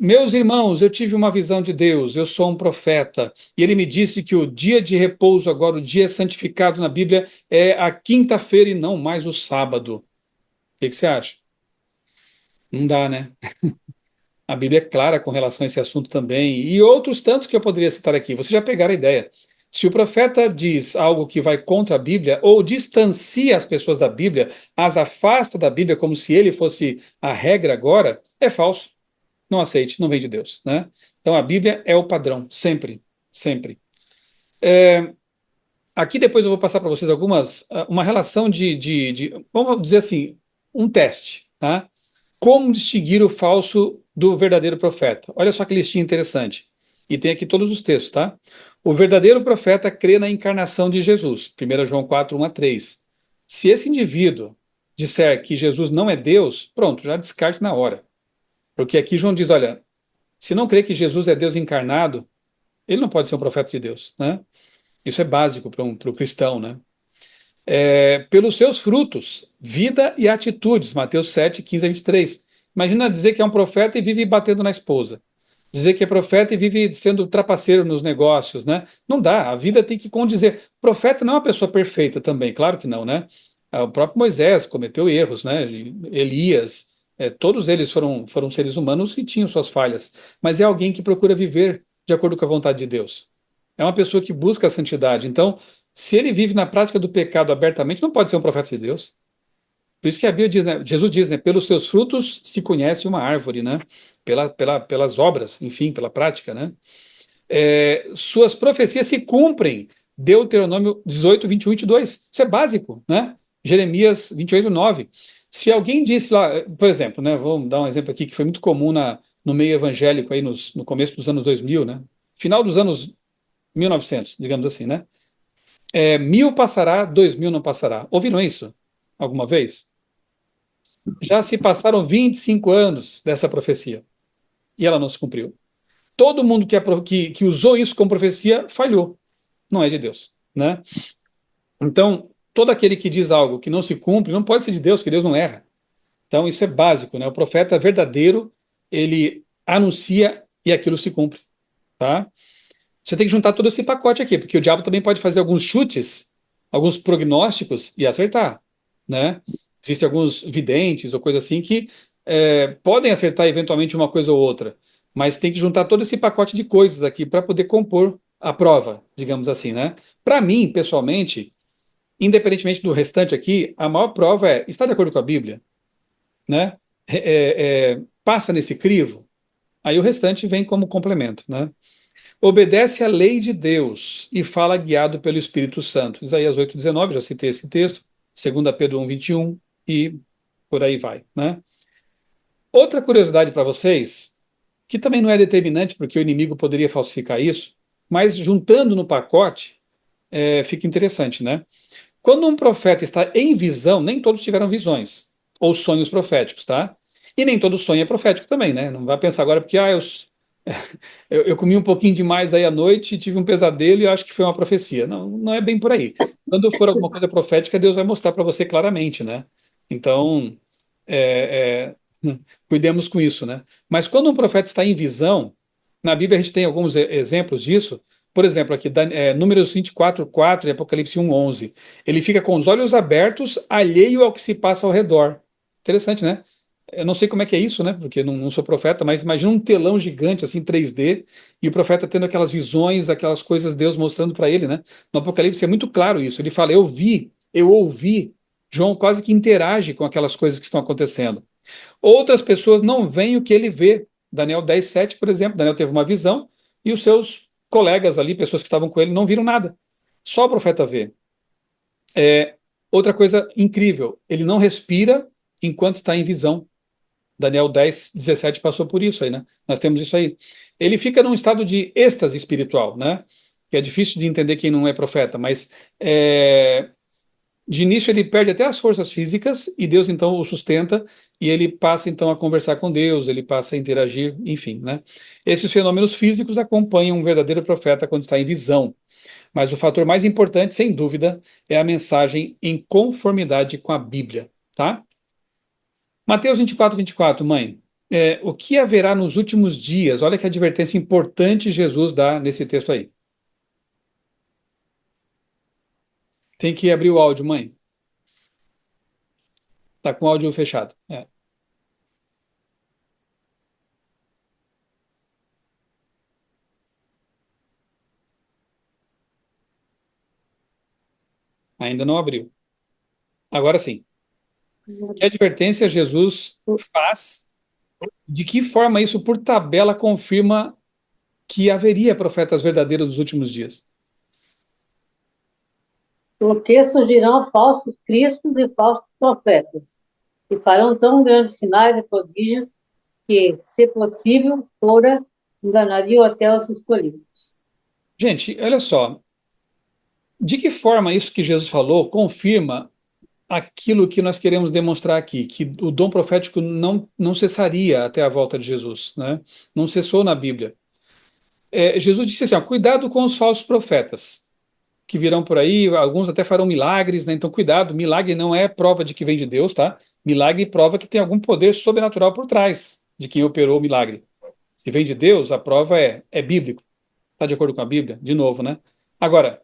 Meus irmãos, eu tive uma visão de Deus, eu sou um profeta, e ele me disse que o dia de repouso, agora, o dia santificado na Bíblia, é a quinta-feira e não mais o sábado. O que você acha? Não dá, né? A Bíblia é clara com relação a esse assunto também, e outros tantos que eu poderia citar aqui. Vocês já pegaram a ideia. Se o profeta diz algo que vai contra a Bíblia, ou distancia as pessoas da Bíblia, as afasta da Bíblia como se ele fosse a regra agora, é falso. Não aceite, não vem de Deus, né? Então a Bíblia é o padrão, sempre, sempre. Aqui depois eu vou passar para vocês uma relação vamos dizer assim, um teste, tá? Como distinguir o falso do verdadeiro profeta? Olha só que listinha interessante. E tem aqui todos os textos, tá? O verdadeiro profeta crê na encarnação de Jesus. 1 João 4, 1 a 3. Se esse indivíduo disser que Jesus não é Deus, pronto, já descarte na hora. Porque aqui João diz, olha, se não crê que Jesus é Deus encarnado, ele não pode ser um profeta de Deus, né? Isso é básico para o cristão, né? Pelos seus frutos, vida e atitudes, Mateus 7, 15 a 23. Imagina dizer que é um profeta e vive batendo na esposa. Dizer que é profeta e vive sendo trapaceiro nos negócios, né? Não dá, a vida tem que condizer. Profeta não é uma pessoa perfeita também, claro que não, né? O próprio Moisés cometeu erros, né? Elias, todos eles foram seres humanos e tinham suas falhas, mas é alguém que procura viver de acordo com a vontade de Deus. É uma pessoa que busca a santidade. Então, se ele vive na prática do pecado abertamente, não pode ser um profeta de Deus. Por isso que a Bíblia diz, né? Jesus diz, né? Pelos seus frutos se conhece uma árvore, né? Pelas obras, enfim, pela prática, né? Suas profecias se cumprem. Deuteronômio 18, 21 e 22. Isso é básico, né? Jeremias 28, 9. Se alguém disse lá, por exemplo, né? Vamos dar um exemplo aqui que foi muito comum no meio evangélico aí no começo dos anos 2000, né? Final dos anos 1900, digamos assim, né? 1000 passará, 2000 não passará. Ouviram isso alguma vez? Já se passaram 25 anos dessa profecia e ela não se cumpriu. Todo mundo que usou isso como profecia falhou. Não é de Deus, né? Então, todo aquele que diz algo que não se cumpre não pode ser de Deus, porque Deus não erra. Então, isso é básico, né? O profeta verdadeiro, ele anuncia e aquilo se cumpre, tá? Você tem que juntar todo esse pacote aqui, porque o diabo também pode fazer alguns chutes, alguns prognósticos e acertar, né? Existem alguns videntes ou coisa assim que podem acertar eventualmente uma coisa ou outra, mas tem que juntar todo esse pacote de coisas aqui para poder compor a prova, digamos assim, né? Para mim, pessoalmente, independentemente do restante aqui, a maior prova está de acordo com a Bíblia, né? Passa nesse crivo, aí o restante vem como complemento, né? Obedece à lei de Deus e fala guiado pelo Espírito Santo. Isaías 8,19, já citei esse texto, 2 Pedro 1,21 e por aí vai, né? Outra curiosidade para vocês, que também não é determinante, porque o inimigo poderia falsificar isso, mas juntando no pacote, fica interessante, né? Quando um profeta está em visão, nem todos tiveram visões ou sonhos proféticos, tá? E nem todo sonho é profético também, né? Não vai pensar agora porque eu comi um pouquinho demais aí à noite e tive um pesadelo e acho que foi uma profecia. Não, não é bem por aí. Quando for alguma coisa profética, Deus vai mostrar para você claramente, né? Então, é, cuidemos com isso, né? Mas quando um profeta está em visão, na Bíblia a gente tem alguns exemplos disso. Por exemplo, aqui, Números 24, 4 e Apocalipse 1, 11. Ele fica com os olhos abertos, alheio ao que se passa ao redor. Interessante, né? Eu não sei como é que é isso, né? Porque não sou profeta, mas imagina um telão gigante, assim, 3D, e o profeta tendo aquelas visões, aquelas coisas, Deus mostrando para ele, né? No Apocalipse é muito claro isso. Ele fala, eu vi, eu ouvi. João quase que interage com aquelas coisas que estão acontecendo. Outras pessoas não veem o que ele vê. Daniel 10, 7, por exemplo. Daniel teve uma visão e os seus colegas ali, pessoas que estavam com ele, não viram nada. Só o profeta vê. Outra coisa incrível, ele não respira enquanto está em visão. Daniel 10, 17 passou por isso aí, né? Nós temos isso aí. Ele fica num estado de êxtase espiritual, né? Que é difícil de entender quem não é profeta, mas de início ele perde até as forças físicas e Deus então o sustenta e ele passa então a conversar com Deus, ele passa a interagir, enfim, né? Esses fenômenos físicos acompanham um verdadeiro profeta quando está em visão. Mas o fator mais importante, sem dúvida, é a mensagem em conformidade com a Bíblia, tá? Mateus 24, 24, mãe. O que haverá nos últimos dias? Olha que advertência importante Jesus dá nesse texto aí. Tem que abrir o áudio, mãe. Tá com o áudio fechado. Ainda não abriu. Agora sim. Que advertência Jesus faz? De que forma isso, por tabela, confirma que haveria profetas verdadeiros nos últimos dias? Porque surgirão falsos cristos e falsos profetas, e farão tão grandes sinais e prodígios que, se possível, fora, enganariam até os escolhidos. Gente, olha só. De que forma isso que Jesus falou confirma aquilo que nós queremos demonstrar aqui, que o dom profético não cessaria até a volta de Jesus, né? Não cessou na Bíblia. Jesus disse assim, ó, cuidado com os falsos profetas, que virão por aí, alguns até farão milagres, né? Então cuidado, milagre não é prova de que vem de Deus, tá? Milagre prova que tem algum poder sobrenatural por trás de quem operou o milagre. Se vem de Deus, a prova é bíblico. Está de acordo com a Bíblia? De novo, né? Agora,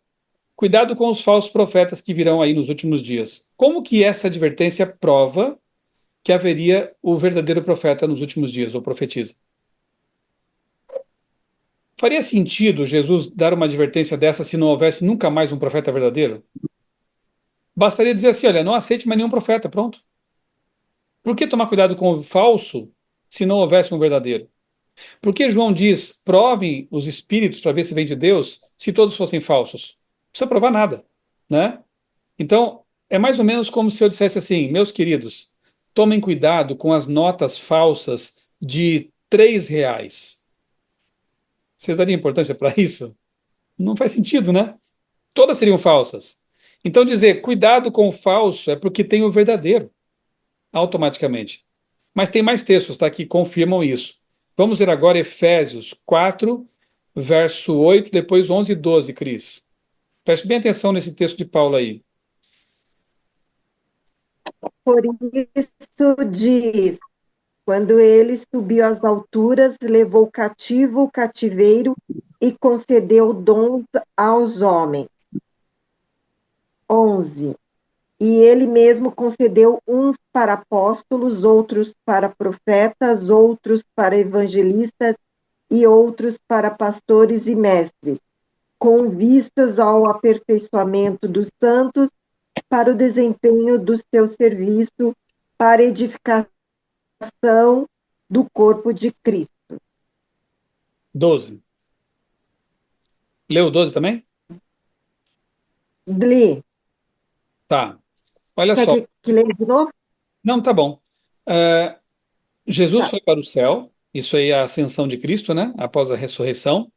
cuidado com os falsos profetas que virão aí nos últimos dias. Como que essa advertência prova que haveria o verdadeiro profeta nos últimos dias, ou profetiza? Faria sentido Jesus dar uma advertência dessa se não houvesse nunca mais um profeta verdadeiro? Bastaria dizer assim, olha, não aceite mais nenhum profeta, pronto. Por que tomar cuidado com o falso se não houvesse um verdadeiro? Por que João diz, provem os espíritos para ver se vem de Deus, se todos fossem falsos? Não precisa provar nada, né? Então, é mais ou menos como se eu dissesse assim, meus queridos, tomem cuidado com as notas falsas de R$ 3. Vocês dariam importância para isso? Não faz sentido, né? Todas seriam falsas. Então, dizer cuidado com o falso é porque tem o verdadeiro, automaticamente. Mas tem mais textos, tá, que confirmam isso. Vamos ver agora Efésios 4, verso 8, depois 11 e 12, Cris. Preste bem atenção nesse texto de Paulo aí. Por isso diz, quando ele subiu às alturas, levou cativo o cativeiro e concedeu dons aos homens. 11. E ele mesmo concedeu uns para apóstolos, outros para profetas, outros para evangelistas e outros para pastores e mestres, com vistas ao aperfeiçoamento dos santos, para o desempenho do seu serviço, para edificação do corpo de Cristo. 12. Leu 12 também? Li. Tá. Olha Quer só. que leia de novo? Não, tá bom. Jesus Tá. foi para o céu, isso aí é a ascensão de Cristo, né? Após a ressurreição,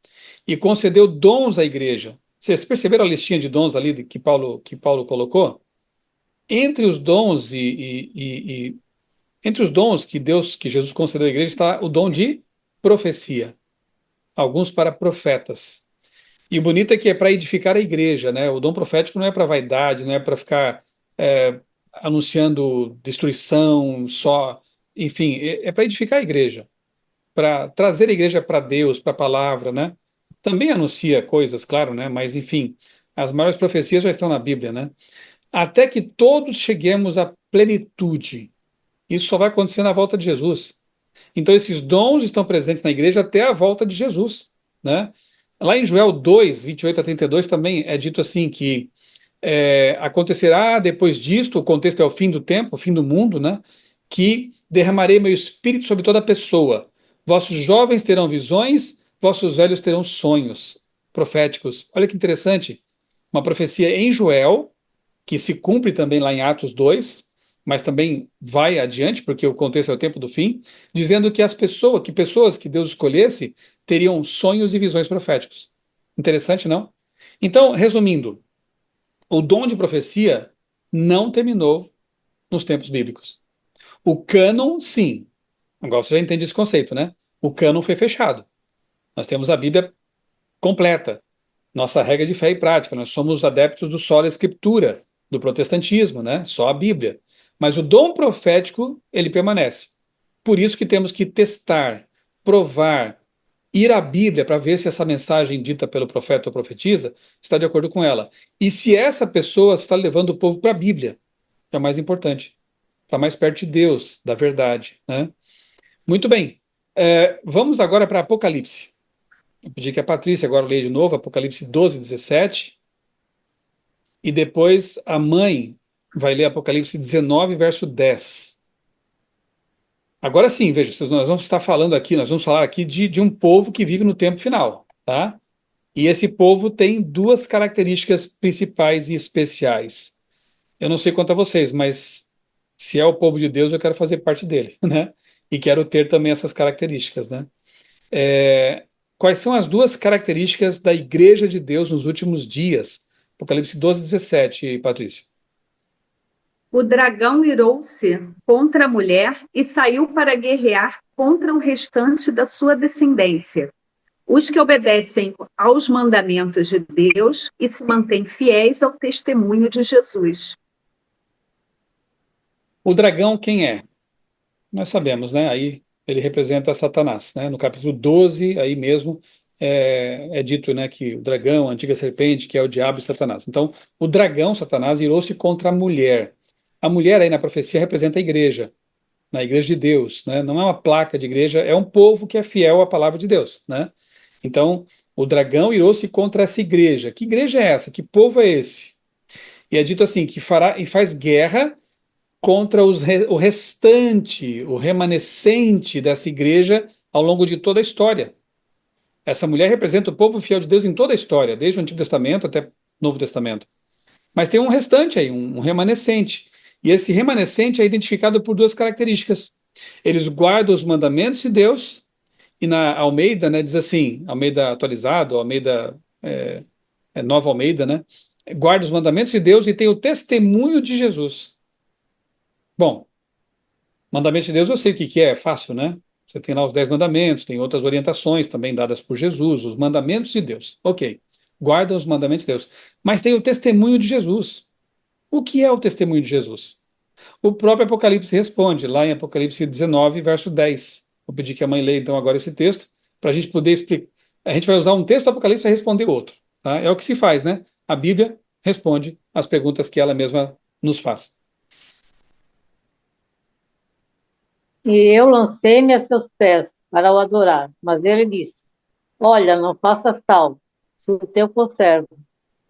e concedeu dons à igreja. Vocês perceberam a listinha de dons ali que Paulo colocou? Entre os dons entre os dons que Jesus concedeu à igreja está o dom de profecia, alguns para profetas. E o bonito é que é para edificar a igreja, né? O dom profético não é para vaidade, não é para ficar anunciando destruição só, enfim, é para edificar a igreja, para trazer a igreja para Deus, para a palavra, né? Também anuncia coisas, claro, né? Mas enfim, as maiores profecias já estão na Bíblia, né? Até que todos cheguemos à plenitude. Isso só vai acontecer na volta de Jesus. Então, esses dons estão presentes na igreja até a volta de Jesus, né? Lá em Joel 2, 28 a 32, também é dito assim que acontecerá depois disto, o contexto é o fim do tempo, o fim do mundo, né? Que derramarei meu espírito sobre toda pessoa. Vossos jovens terão visões, vossos velhos terão sonhos proféticos. Olha que interessante. Uma profecia em Joel, que se cumpre também lá em Atos 2, mas também vai adiante, porque o contexto é o tempo do fim, dizendo que pessoas que Deus escolhesse teriam sonhos e visões proféticos. Interessante, não? Então, resumindo, o dom de profecia não terminou nos tempos bíblicos. O cânon, sim. Agora você já entende esse conceito, né? O cânon foi fechado. Nós temos a Bíblia completa, nossa regra de fé e prática. Nós somos adeptos do sola escritura, do protestantismo, né? Só a Bíblia. Mas o dom profético, ele permanece. Por isso que temos que testar, provar, ir à Bíblia para ver se essa mensagem dita pelo profeta ou profetisa está de acordo com ela. E se essa pessoa está levando o povo para a Bíblia, que é o mais importante, para mais perto de Deus, da verdade, né? Muito bem. Vamos agora para Apocalipse. Vou pedir que a Patrícia agora leia de novo, Apocalipse 12, 17. E depois a mãe vai ler Apocalipse 19, verso 10. Agora sim, veja, nós vamos falar aqui de um povo que vive no tempo final, tá? E esse povo tem duas características principais e especiais. Eu não sei quanto a vocês, mas se é o povo de Deus, eu quero fazer parte dele, né? E quero ter também essas características, né? É, quais são as duas características da Igreja de Deus nos últimos dias? Apocalipse 12, 17, Patrícia. O dragão irou-se contra a mulher e saiu para guerrear contra o restante da sua descendência, os que obedecem aos mandamentos de Deus e se mantêm fiéis ao testemunho de Jesus. O dragão quem é? Nós sabemos, né? Aí ele representa Satanás, né? No capítulo 12, aí mesmo é dito, né, que o dragão, a antiga serpente, que é o diabo e Satanás. Então, o dragão, Satanás, irou-se contra a mulher. A mulher aí na profecia representa a igreja, na igreja de Deus, né? Não é uma placa de igreja, é um povo que é fiel à palavra de Deus, né? Então, o dragão irou-se contra essa igreja. Que igreja é essa? Que povo é esse? E é dito assim, que fará e faz guerra contra o restante, o remanescente dessa igreja ao longo de toda a história. Essa mulher representa o povo fiel de Deus em toda a história, desde o Antigo Testamento até o Novo Testamento. Mas tem um restante aí, um remanescente. E esse remanescente é identificado por duas características. Eles guardam os mandamentos de Deus, e na Almeida, né, diz assim, Almeida atualizado, Almeida, Nova Almeida, né, guarda os mandamentos de Deus e tem o testemunho de Jesus. Bom, mandamentos de Deus eu sei o que é fácil, né? Você tem lá os 10 mandamentos, tem outras orientações também dadas por Jesus, os mandamentos de Deus. Ok, guarda os mandamentos de Deus. Mas tem o testemunho de Jesus. O que é o testemunho de Jesus? O próprio Apocalipse responde, lá em Apocalipse 19, verso 10. Vou pedir que a mãe leia então agora esse texto, para a gente poder explicar. A gente vai usar um texto do Apocalipse para responder outro. Tá? É o que se faz, né? A Bíblia responde as perguntas que ela mesma nos faz. E eu lancei-me a seus pés para o adorar. Mas ele disse: Olha, não faças tal. Sou teu conservo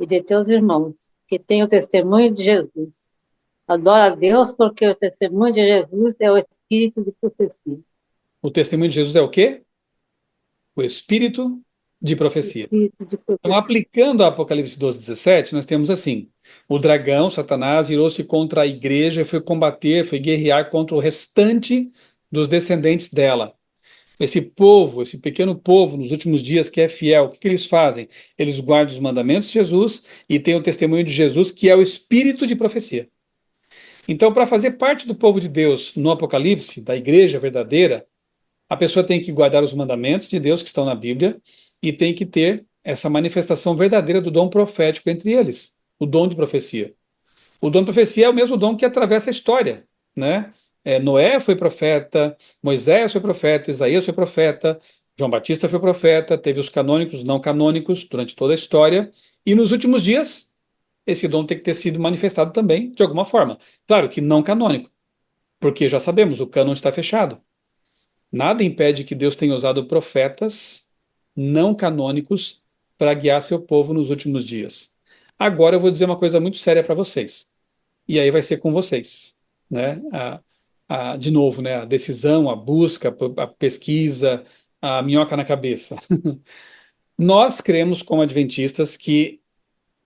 e de teus irmãos, que têm o testemunho de Jesus. Adora a Deus, porque o testemunho de Jesus é o espírito de profecia. O testemunho de Jesus é o quê? O espírito de profecia. Espírito de Então, profecia. aplicando a Apocalipse 12, 17, nós temos assim: o dragão, Satanás, irou-se contra a igreja, foi combater, foi guerrear contra o restante dos descendentes dela. Esse povo, esse pequeno povo, nos últimos dias que é fiel, o que eles fazem? Eles guardam os mandamentos de Jesus e têm o testemunho de Jesus, que é o espírito de profecia. Então, para fazer parte do povo de Deus no Apocalipse, da igreja verdadeira, a pessoa tem que guardar os mandamentos de Deus que estão na Bíblia e tem que ter essa manifestação verdadeira do dom profético entre eles, o dom de profecia. O dom de profecia é o mesmo dom que atravessa a história, né? Noé foi profeta, Moisés foi profeta, Isaías foi profeta, João Batista foi profeta, teve os canônicos, não canônicos durante toda a história, e nos últimos dias esse dom tem que ter sido manifestado também de alguma forma. Claro que não canônico, porque já sabemos, o cânon está fechado. Nada impede que Deus tenha usado profetas não canônicos para guiar seu povo nos últimos dias. Agora eu vou dizer uma coisa muito séria para vocês. E aí vai ser com vocês, né? De novo, né? A decisão, a busca, a pesquisa, a minhoca na cabeça. Nós cremos como adventistas que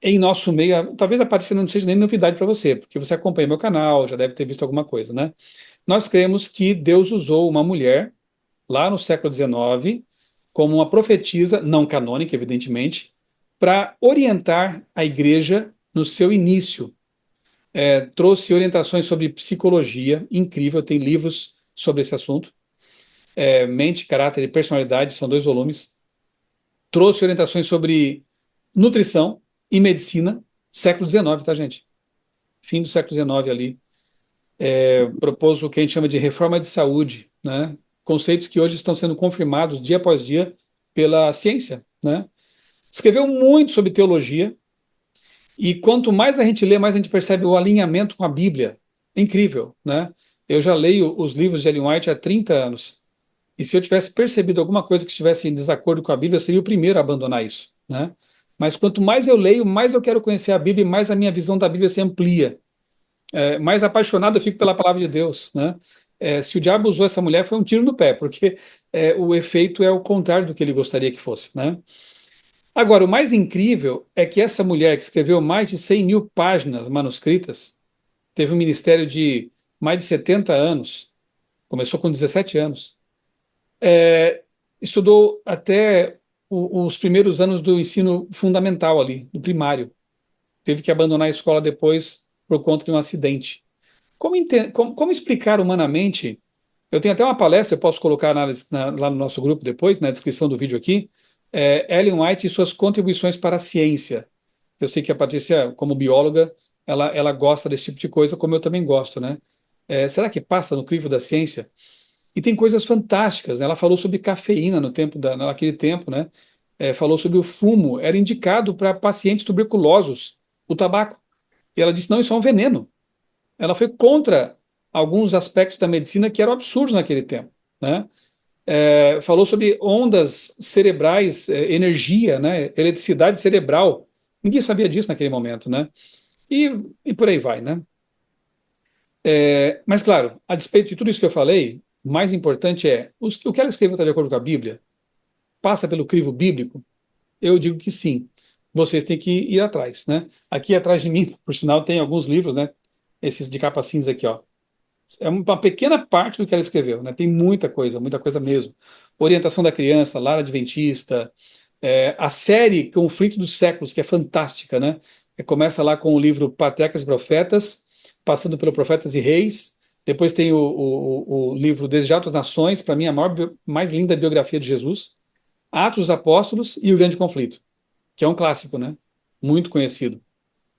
em nosso meio, talvez a Patrícia não seja nem novidade para você, porque você acompanha meu canal, já deve ter visto alguma coisa, né? Nós cremos que Deus usou uma mulher, lá no século XIX, como uma profetisa, não canônica, evidentemente, para orientar a igreja no seu início. Trouxe orientações sobre psicologia, incrível, tem livros sobre esse assunto. Mente, Caráter e Personalidade, são 2 volumes. Trouxe orientações sobre nutrição e medicina, século XIX, tá, gente? Fim do século XIX ali. Propôs o que a gente chama de reforma de saúde, né? Conceitos que hoje estão sendo confirmados dia após dia pela ciência, né? Escreveu muito sobre teologia, e quanto mais a gente lê, mais a gente percebe o alinhamento com a Bíblia. É incrível, né? Eu já leio os livros de Ellen White há 30 anos, e se eu tivesse percebido alguma coisa que estivesse em desacordo com a Bíblia, eu seria o primeiro a abandonar isso, né? Mas quanto mais eu leio, mais eu quero conhecer a Bíblia e mais a minha visão da Bíblia se amplia. Mais apaixonado eu fico pela palavra de Deus, né? Se o diabo usou essa mulher, foi um tiro no pé, porque o efeito é o contrário do que ele gostaria que fosse, né? Agora, o mais incrível é que essa mulher que escreveu mais de 100 mil páginas manuscritas, teve um ministério de mais de 70 anos, começou com 17 anos, estudou até os primeiros anos do ensino fundamental ali, do primário. Teve que abandonar a escola depois por conta de um acidente. Como explicar humanamente? Eu tenho até uma palestra, eu posso colocar lá no nosso grupo depois, na descrição do vídeo aqui, Ellen White e suas contribuições para a ciência. Eu sei que a Patrícia, como bióloga, ela gosta desse tipo de coisa, como eu também gosto, né? Será que passa no crivo da ciência? E tem coisas fantásticas, né? Ela falou sobre cafeína naquele tempo, né? Falou sobre o fumo, era indicado para pacientes tuberculosos, o tabaco. E ela disse, não, isso é um veneno. Ela foi contra alguns aspectos da medicina que eram absurdos naquele tempo, né? Falou sobre ondas cerebrais, energia, né? Eletricidade cerebral. Ninguém sabia disso naquele momento, né? E, e por aí vai, né? Mas, claro, a despeito de tudo isso que eu falei, o mais importante o que ela escreveu está de acordo com a Bíblia? Passa pelo crivo bíblico? Eu digo que sim. Vocês têm que ir atrás, né? Aqui atrás de mim, por sinal, tem alguns livros, né? Esses de capa cinza aqui, ó. É uma pequena parte do que ela escreveu, né? Tem muita coisa mesmo. Orientação da Criança, Lar Adventista, a série Conflito dos Séculos, que é fantástica, né? Começa lá com o livro Patriarcas e Profetas, passando pelo Profetas e Reis, depois tem o livro Desejados das Nações, para mim a mais linda biografia de Jesus, Atos dos Apóstolos e o Grande Conflito, que é um clássico, né? Muito conhecido.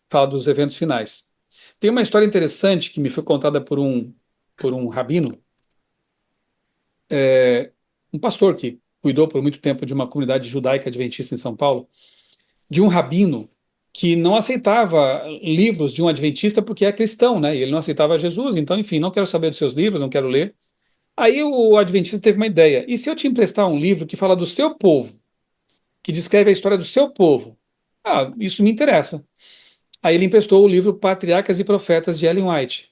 Fala dos eventos finais. Tem uma história interessante que me foi contada por um rabino, um pastor que cuidou por muito tempo de uma comunidade judaica adventista em São Paulo, de um rabino que não aceitava livros de um adventista porque é cristão, né? E ele não aceitava Jesus, então, enfim, não quero saber dos seus livros, não quero ler. Aí o adventista teve uma ideia. E se eu te emprestar um livro que fala do seu povo, que descreve a história do seu povo? Ah, isso me interessa. Aí ele emprestou o livro Patriarcas e Profetas de Ellen White.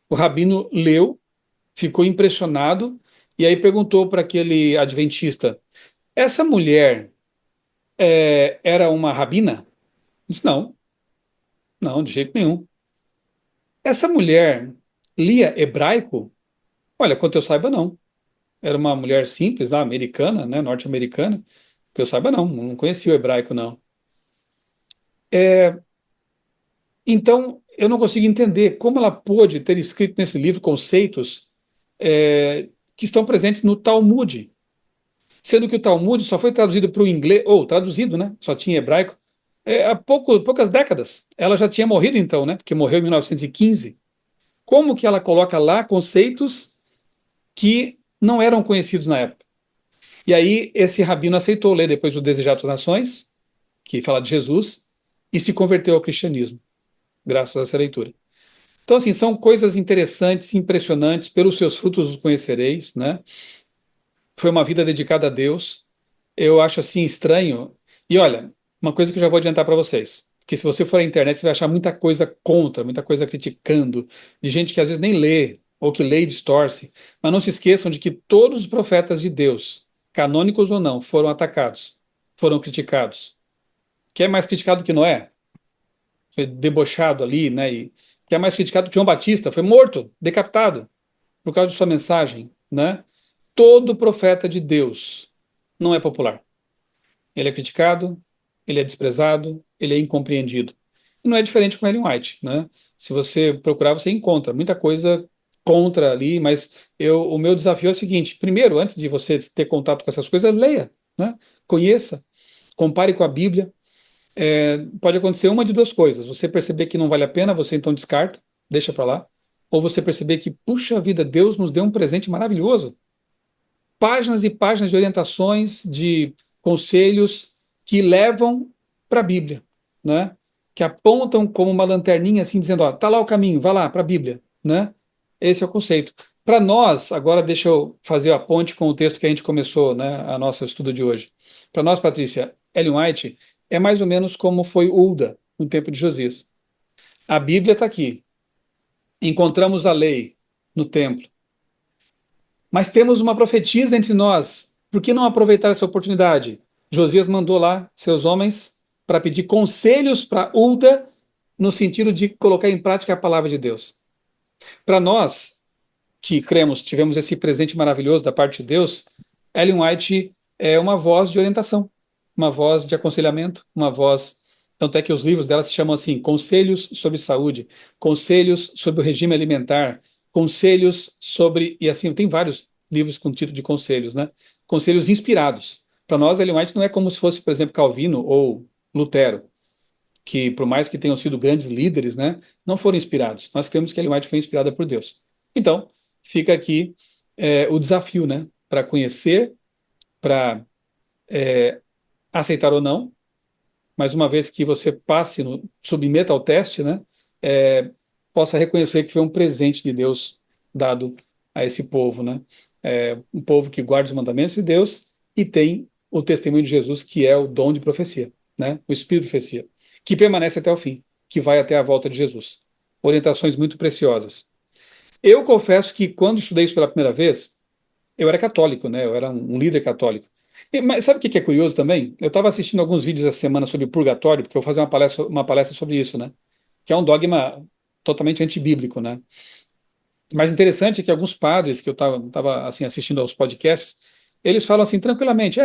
O rabino leu, ficou impressionado e aí perguntou para aquele adventista: essa mulher era uma rabina? Ele disse: não, não, de jeito nenhum. Essa mulher lia hebraico? Olha, quanto eu saiba, não. Era uma mulher simples, lá, americana, né, norte-americana. Que eu saiba, não, não conhecia o hebraico, não. Então, eu não consigo entender como ela pôde ter escrito nesse livro conceitos que estão presentes no Talmud, sendo que o Talmud só foi traduzido para o inglês, ou traduzido, né? Só tinha hebraico, há poucas décadas. Ela já tinha morrido então, né? Porque morreu em 1915. Como que ela coloca lá conceitos que não eram conhecidos na época? E aí esse rabino aceitou ler depois o Desejado das Nações, que fala de Jesus, e se converteu ao cristianismo, graças a essa leitura. Então, assim, são coisas interessantes, impressionantes, pelos seus frutos os conhecereis, né? Foi uma vida dedicada a Deus. Eu acho assim estranho. E olha, uma coisa que eu já vou adiantar para vocês, porque se você for à internet, você vai achar muita coisa contra, muita coisa criticando, de gente que às vezes nem lê, ou que lê e distorce. Mas não se esqueçam de que todos os profetas de Deus, canônicos ou não, foram atacados, foram criticados. que é mais criticado que Noé, foi debochado ali, né? E que é mais criticado que João Batista, foi morto, decapitado, por causa de sua mensagem, né? Todo profeta de Deus não é popular. Ele é criticado, ele é desprezado, ele é incompreendido. E não é diferente com Ellen White, né? Se você procurar, você encontra muita coisa contra ali, mas o meu desafio é o seguinte: primeiro, antes de você ter contato com essas coisas, leia, né? Conheça, compare com a Bíblia. Pode acontecer uma de duas coisas: você perceber que não vale a pena, você então descarta, deixa para lá, ou você perceber que, puxa vida, Deus nos deu um presente maravilhoso, páginas e páginas de orientações, de conselhos que levam para a Bíblia, né? Que apontam como uma lanterninha assim, dizendo, ó, tá lá o caminho, vá lá para a Bíblia, né? Esse é o conceito. Para nós, agora deixa eu fazer a ponte com o texto que a gente começou, né, a nosso estudo de hoje. Para nós, Patrícia, Ellen White é mais ou menos como foi Hulda no tempo de Josias. A Bíblia está aqui. Encontramos a lei no templo. Mas temos uma profetisa entre nós. Por que não aproveitar essa oportunidade? Josias mandou lá seus homens para pedir conselhos para Hulda, no sentido de colocar em prática a palavra de Deus. Para nós que cremos, tivemos esse presente maravilhoso da parte de Deus, Ellen White é uma voz de orientação, uma voz de aconselhamento, uma voz. Tanto é que os livros dela se chamam assim: Conselhos sobre Saúde, Conselhos sobre o Regime Alimentar, Conselhos sobre. E assim, tem vários livros com título de conselhos, né? Conselhos inspirados. Para nós, Ellen White não é como se fosse, por exemplo, Calvino ou Lutero, que, por mais que tenham sido grandes líderes, né, não foram inspirados. Nós cremos que Ellen White foi inspirada por Deus. Então, fica aqui o desafio, né, para conhecer, para aceitar ou não, mas uma vez que você passe, submeta ao teste, né, possa reconhecer que foi um presente de Deus dado a esse povo, né, um povo que guarda os mandamentos de Deus e tem o testemunho de Jesus, que é o dom de profecia, né, o Espírito de profecia, que permanece até o fim, que vai até a volta de Jesus. Orientações muito preciosas. Eu confesso que quando estudei isso pela primeira vez, eu era católico, né? Eu era um líder católico. Mas sabe o que é curioso também? Eu estava assistindo alguns vídeos essa semana sobre o purgatório, porque eu vou fazer uma palestra sobre isso, né? Que é um dogma totalmente antibíblico, né? Mas interessante é que alguns padres que eu estava assim, assistindo aos podcasts, eles falam assim tranquilamente: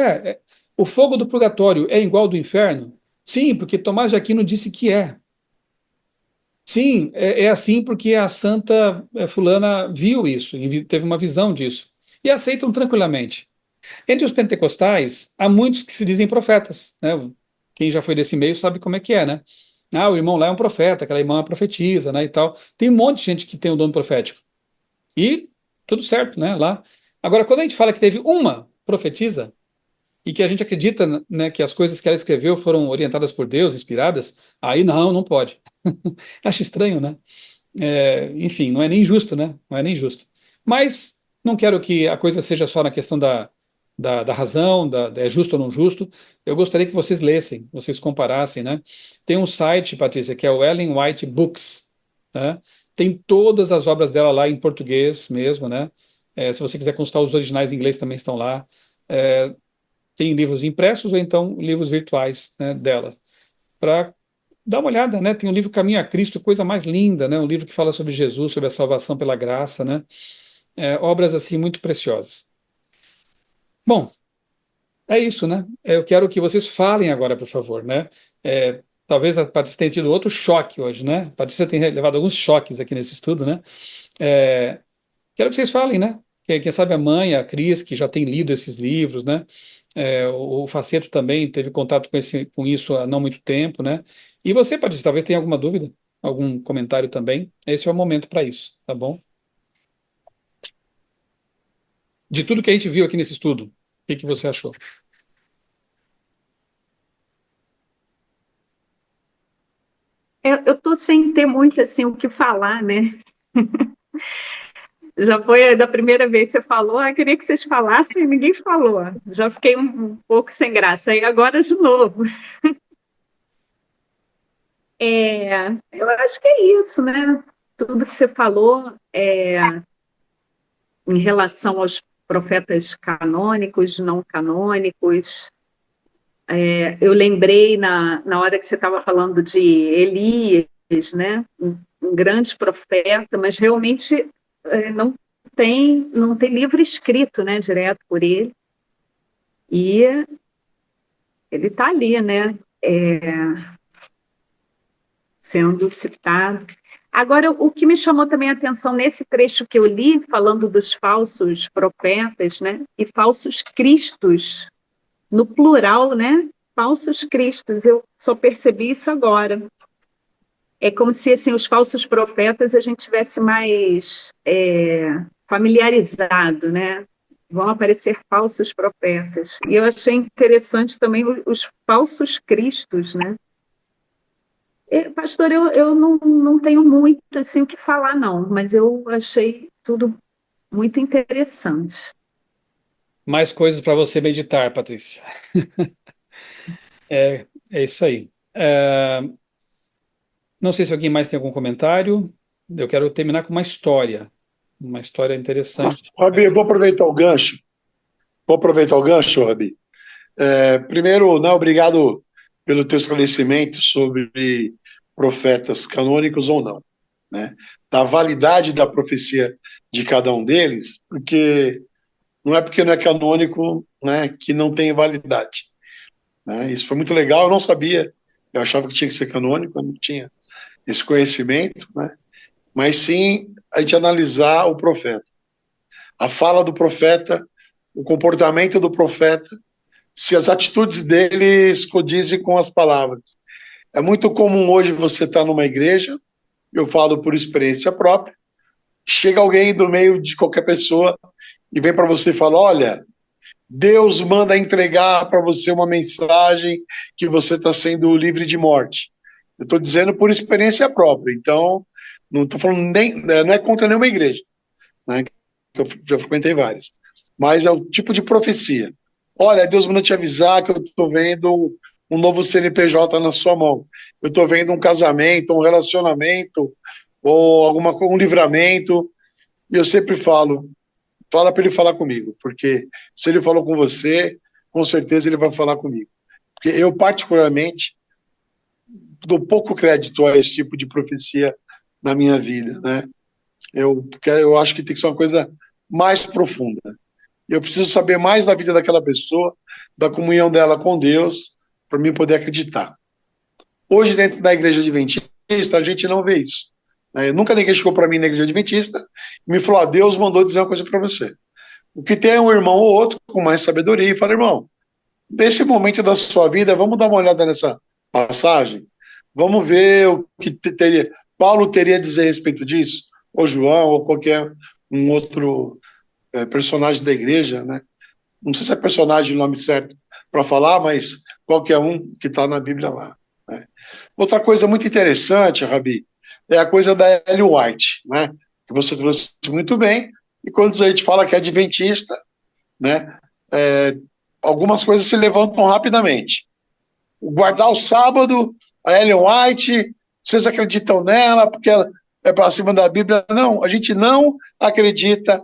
o fogo do purgatório é igual ao do inferno? Sim, porque Tomás de Aquino disse que é. Sim, é assim porque a santa fulana viu isso, teve uma visão disso. E aceitam tranquilamente. Entre os pentecostais, há muitos que se dizem profetas, né? Quem já foi desse meio sabe como é, né? Ah, o irmão lá é um profeta, aquela irmã é uma profetisa, né, e tal. Tem um monte de gente que tem o dom profético. E tudo certo, né, lá. Agora, quando a gente fala que teve uma profetisa, e que a gente acredita, né, que as coisas que ela escreveu foram orientadas por Deus, inspiradas, aí não pode. Acho estranho, né? Enfim, não é nem justo, né? Não é nem justo. Mas não quero que a coisa seja só na questão da razão, é justo ou não justo. Eu gostaria que vocês lessem, vocês comparassem, né? Tem um site, Patrícia, que é o Ellen White Books, né? Tem todas as obras dela lá em português mesmo, né? Se você quiser consultar os originais em inglês também estão lá. Tem livros impressos ou então livros virtuais, né, dela, para dar uma olhada, né? Tem um livro Caminho a Cristo, coisa mais linda, né? Um livro que fala sobre Jesus, sobre a salvação pela graça, né? Obras assim muito preciosas. Bom, é isso, né? Eu quero que vocês falem agora, por favor, né? Talvez a Patrícia tenha tido outro choque hoje, né? A Patrícia tem levado alguns choques aqui nesse estudo, né? Quero que vocês falem, né? Quem sabe a mãe, a Cris, que já tem lido esses livros, né? O Faceto também teve contato com isso há não muito tempo, né? E você, Patrícia, talvez tenha alguma dúvida, algum comentário também. Esse é o momento para isso, tá bom? De tudo que a gente viu aqui nesse estudo, o que você achou? Eu estou sem ter muito assim o que falar, né? Já foi da primeira vez que você falou, queria que vocês falassem e ninguém falou. Já fiquei um pouco sem graça. E agora de novo. Eu acho que é isso, né? Tudo que você falou em relação aos profetas canônicos, não canônicos, Eu lembrei na hora que você estava falando de Elias, né? Um grande profeta, mas realmente não tem livro escrito, né, direto por ele. E ele está ali, né? Sendo citado. Agora, o que me chamou também a atenção nesse trecho que eu li, falando dos falsos profetas, né? E falsos cristos, no plural, né? Falsos cristos, eu só percebi isso agora. É como se assim, os falsos profetas a gente tivesse mais familiarizado, né? Vão aparecer falsos profetas. E eu achei interessante também os falsos cristos, né? Pastor, eu não tenho muito assim, o que falar, não, mas eu achei tudo muito interessante. Mais coisas para você meditar, Patrícia. É isso aí. Não sei se alguém mais tem algum comentário. Eu quero terminar com uma história interessante. Rabi, eu vou aproveitar o gancho. Rabi. Primeiro, né, obrigado pelo teu esclarecimento sobre profetas canônicos ou não, né? Da validade da profecia de cada um deles, porque não é canônico, né, que não tem validade, né? Isso foi muito legal, eu não sabia, eu achava que tinha que ser canônico, eu não tinha esse conhecimento, né? Mas sim a gente analisar o profeta, a fala do profeta, o comportamento do profeta, se as atitudes deles condizem com as palavras. É muito comum hoje você estar numa igreja, eu falo por experiência própria, chega alguém do meio de qualquer pessoa e vem para você e fala, olha, Deus manda entregar para você uma mensagem que você está sendo livre de morte. Eu estou dizendo por experiência própria, então não estou falando não é contra nenhuma igreja, né, que eu já frequentei várias, mas é o tipo de profecia. Olha, Deus manda te avisar que eu estou vendo um novo CNPJ na sua mão. Eu estou vendo um casamento, um relacionamento, ou um livramento. E eu sempre fala para ele falar comigo, porque se ele falou com você, com certeza ele vai falar comigo. Porque eu, particularmente, dou pouco crédito a esse tipo de profecia na minha vida, né? Eu acho que tem que ser uma coisa mais profunda. Eu preciso saber mais da vida daquela pessoa, da comunhão dela com Deus, para mim poder acreditar. Hoje, dentro da igreja adventista, a gente não vê isso. Nunca ninguém chegou para mim na igreja adventista e me falou, Deus mandou dizer uma coisa para você. O que tem é um irmão ou outro com mais sabedoria e fala, irmão, nesse momento da sua vida, vamos dar uma olhada nessa passagem, vamos ver o que Paulo teria a dizer a respeito disso, ou João, ou qualquer um outro personagem da igreja, né? Não sei se é personagem o nome certo para falar, mas qualquer um que está na Bíblia lá, né? Outra coisa muito interessante, Rabi, é a coisa da Ellen White, né? Que você trouxe muito bem, e quando a gente fala que é adventista, né? Algumas coisas se levantam rapidamente. Guardar o sábado, a Ellen White, vocês acreditam nela porque ela é para cima da Bíblia? Não, a gente não acredita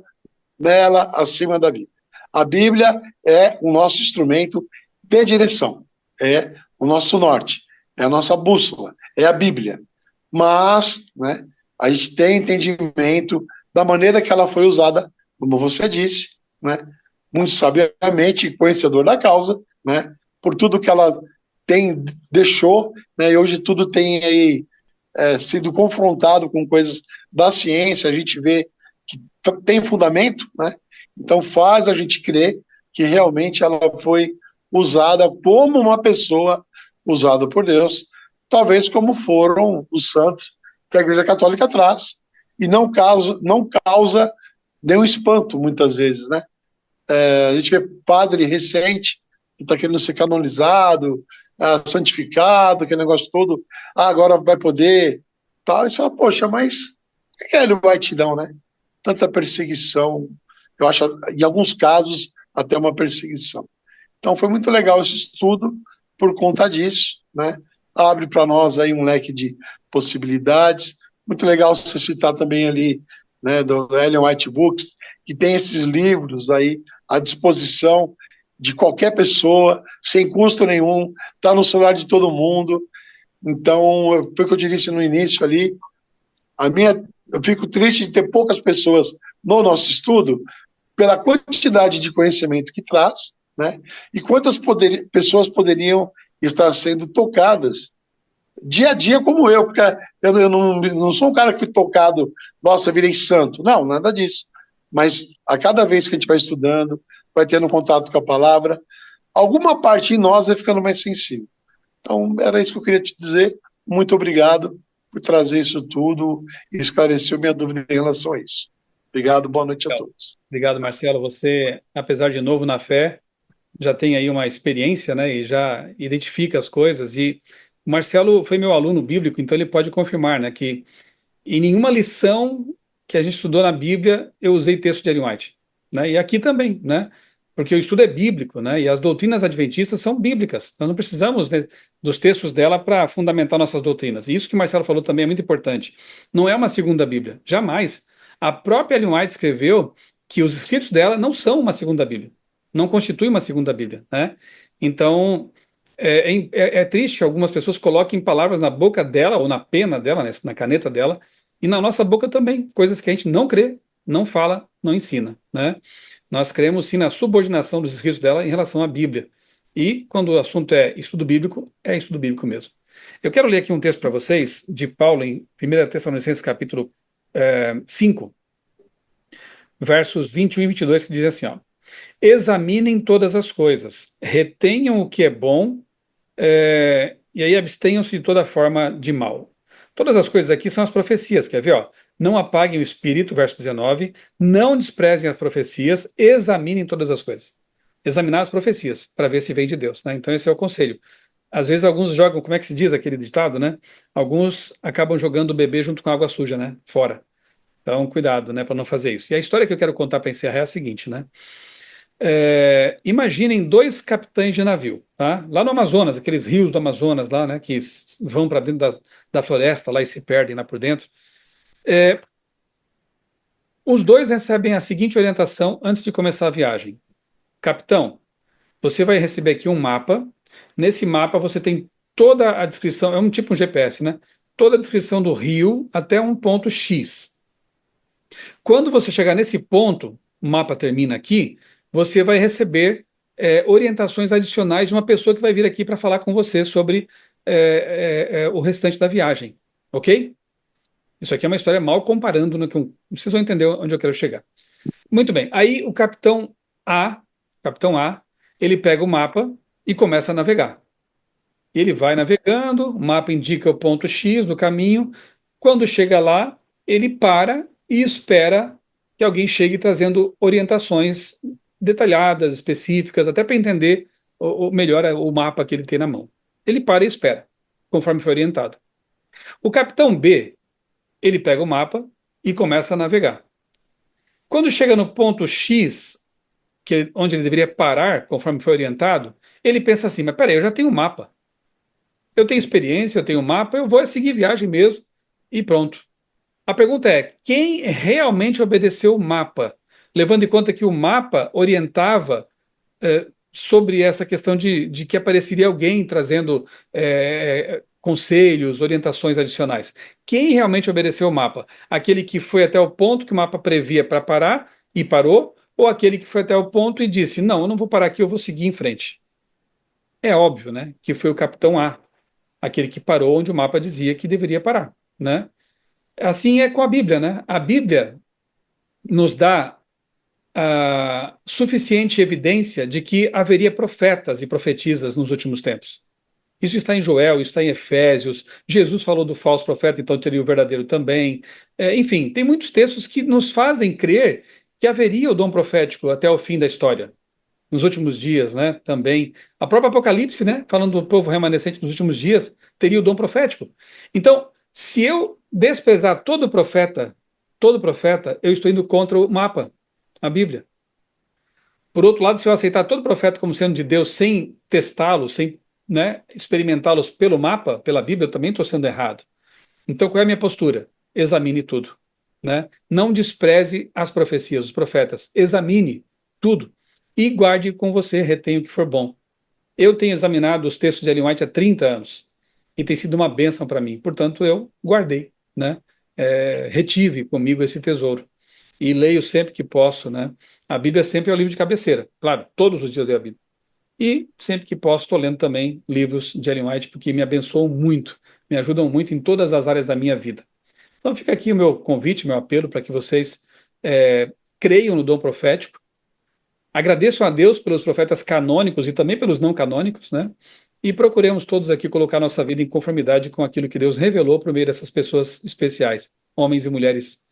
nela acima da Bíblia. A Bíblia é o nosso instrumento de direção, é o nosso norte, é a nossa bússola, é a Bíblia. Mas, né, a gente tem entendimento da maneira que ela foi usada, como você disse, né, muito sabiamente, conhecedor da causa, né, por tudo que ela deixou, né, e hoje tudo tem aí sido confrontado com coisas da ciência, a gente vê que tem fundamento, né? Então faz a gente crer que realmente ela foi usada como uma pessoa usada por Deus, talvez como foram os santos que a Igreja Católica traz, e não causa nenhum espanto, muitas vezes, né? A gente vê padre recente que está querendo ser canonizado, santificado, aquele negócio todo, agora vai poder, tal, e você fala, poxa, mas por que ele vai te dar, né? Tanta perseguição, eu acho, em alguns casos, até uma perseguição. Então, foi muito legal esse estudo por conta disso, né? Abre para nós aí um leque de possibilidades. Muito legal você citar também ali, né, do Ellen White Books, que tem esses livros aí à disposição de qualquer pessoa, sem custo nenhum, está no celular de todo mundo. Então, foi o que eu disse no início ali, eu fico triste de ter poucas pessoas no nosso estudo, pela quantidade de conhecimento que traz, né? E quantas pessoas poderiam estar sendo tocadas dia a dia como eu, porque eu não sou um cara que foi tocado, nossa, virei santo. Não, nada disso. Mas a cada vez que a gente vai estudando, vai tendo contato com a palavra, alguma parte em nós vai ficando mais sensível. Então, era isso que eu queria te dizer. Muito obrigado por trazer isso tudo e esclareceu minha dúvida em relação a isso. Obrigado, boa noite a todos. Obrigado, Marcelo. Você, apesar de novo na fé, já tem aí uma experiência, né, e já identifica as coisas. E o Marcelo foi meu aluno bíblico, então ele pode confirmar, né, que em nenhuma lição que a gente estudou na Bíblia eu usei texto de Ellen White, né, e aqui também, né, porque o estudo é bíblico, né, e as doutrinas adventistas são bíblicas. Nós não precisamos, né, dos textos dela para fundamentar nossas doutrinas. E isso que o Marcelo falou também é muito importante. Não é uma segunda Bíblia, jamais. A própria Ellen White escreveu que os escritos dela não são uma segunda Bíblia, não constitui uma segunda Bíblia, né? Então, é triste que algumas pessoas coloquem palavras na boca dela, ou na pena dela, né, na caneta dela, e na nossa boca também, coisas que a gente não crê, não fala, não ensina, né? Nós cremos sim na subordinação dos escritos dela em relação à Bíblia. E quando o assunto é estudo bíblico mesmo. Eu quero ler aqui um texto para vocês, de Paulo, em 1 Tessalonicenses, capítulo 5, versos 21 e 22, que diz assim, ó: examinem todas as coisas, retenham o que é bom, e aí abstenham-se de toda forma de mal. Todas as coisas aqui são as profecias, quer ver? Ó? Não apaguem o espírito, verso 19, não desprezem as profecias, examinem todas as coisas. Examinar as profecias, para ver se vem de Deus, né? Então esse é o conselho. Às vezes alguns jogam, como é que se diz aquele ditado, né? Alguns acabam jogando o bebê junto com água suja, né? Fora. Então, cuidado, né, para não fazer isso. E a história que eu quero contar para encerrar é a seguinte, né? Imaginem dois capitães de navio, tá? Lá no Amazonas, aqueles rios do Amazonas lá, né, que vão para dentro da floresta lá e se perdem lá por dentro. Os dois recebem a seguinte orientação antes de começar a viagem: capitão, você vai receber aqui um mapa. Nesse mapa você tem toda a descrição, é um tipo um GPS, né? Toda a descrição do rio até um ponto X. Quando você chegar nesse ponto, o mapa termina aqui, você vai receber orientações adicionais de uma pessoa que vai vir aqui para falar com você sobre o restante da viagem, ok? Isso aqui é uma história mal comparando, no que vocês vão entender onde eu quero chegar. Muito bem, aí o capitão A, ele pega o mapa e começa a navegar. Ele vai navegando, o mapa indica o ponto X do caminho. Quando chega lá, ele para e espera que alguém chegue trazendo orientações detalhadas, específicas, até para entender melhor o mapa que ele tem na mão. Ele para e espera, conforme foi orientado. O capitão B, ele pega o mapa e começa a navegar. Quando chega no ponto X, onde ele deveria parar, conforme foi orientado, ele pensa assim, mas peraí, eu já tenho o mapa. Eu tenho experiência, eu tenho o mapa, eu vou seguir viagem mesmo e pronto. A pergunta é, quem realmente obedeceu o mapa? Levando em conta que o mapa orientava sobre essa questão de que apareceria alguém trazendo conselhos, orientações adicionais. Quem realmente obedeceu o mapa? Aquele que foi até o ponto que o mapa previa para parar e parou? Ou aquele que foi até o ponto e disse, não, eu não vou parar aqui, eu vou seguir em frente? É óbvio, né, que foi o capitão A, aquele que parou onde o mapa dizia que deveria parar, né? Assim é com a Bíblia, né? A Bíblia nos dá suficiente evidência de que haveria profetas e profetisas nos últimos tempos. Isso está em Joel, isso está em Efésios. Jesus falou do falso profeta, então teria o verdadeiro também. Enfim, tem muitos textos que nos fazem crer que haveria o dom profético até o fim da história. Nos últimos dias, né, também. A própria Apocalipse, né, falando do povo remanescente nos últimos dias, teria o dom profético. Então, se eu desprezar todo profeta, eu estou indo contra o mapa, a Bíblia. Por outro lado, se eu aceitar todo profeta como sendo de Deus sem testá-los, sem, né, experimentá-los pelo mapa, pela Bíblia, eu também estou sendo errado. Então, qual é a minha postura? Examine tudo, né? Não despreze as profecias, os profetas. Examine tudo. e guarde com você, retenha o que for bom. Eu tenho examinado os textos de Ellen White há 30 anos e tem sido uma bênção para mim. Portanto, eu guardei, né? Retive comigo esse tesouro e leio sempre que posso, né? A Bíblia sempre é o livro de cabeceira. Claro, todos os dias eu leio a Bíblia. E sempre que posso estou lendo também livros de Ellen White porque me abençoam muito, me ajudam muito em todas as áreas da minha vida. Então fica aqui o meu convite, meu apelo para que vocês creiam no dom profético. Agradeço a Deus pelos profetas canônicos e também pelos não canônicos, né? E procuremos todos aqui colocar nossa vida em conformidade com aquilo que Deus revelou por meio dessas pessoas especiais, homens e mulheres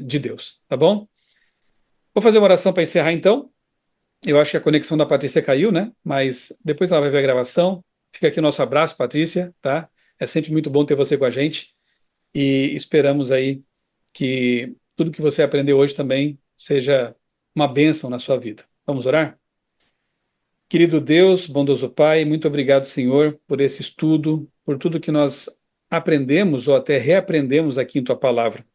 de Deus, tá bom? Vou fazer uma oração para encerrar então. Eu acho que a conexão da Patrícia caiu, né? Mas depois ela vai ver a gravação. Fica aqui o nosso abraço, Patrícia, tá? É sempre muito bom ter você com a gente e esperamos aí que tudo que você aprendeu hoje também seja uma bênção na sua vida. Vamos orar? Querido Deus, bondoso Pai, muito obrigado, Senhor, por esse estudo, por tudo que nós aprendemos ou até reaprendemos aqui em Tua palavra.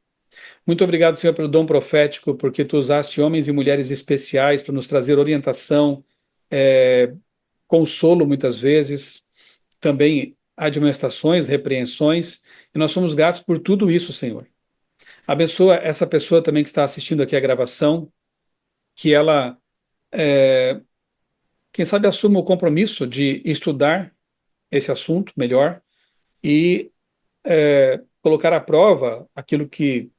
Muito obrigado, Senhor, pelo dom profético, porque Tu usaste homens e mulheres especiais para nos trazer orientação, consolo muitas vezes, também admoestações, repreensões, e nós somos gratos por tudo isso, Senhor. Abençoa essa pessoa também que está assistindo aqui a gravação, que ela, quem sabe, assuma o compromisso de estudar esse assunto melhor e colocar à prova aquilo que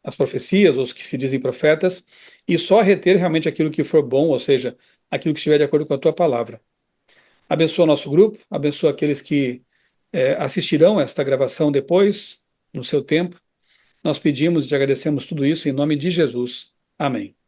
as profecias, os que se dizem profetas, e só reter realmente aquilo que for bom, ou seja, aquilo que estiver de acordo com a tua palavra. Abençoa nosso grupo, abençoa aqueles que assistirão esta gravação depois, no seu tempo. Nós pedimos e te agradecemos tudo isso em nome de Jesus. Amém.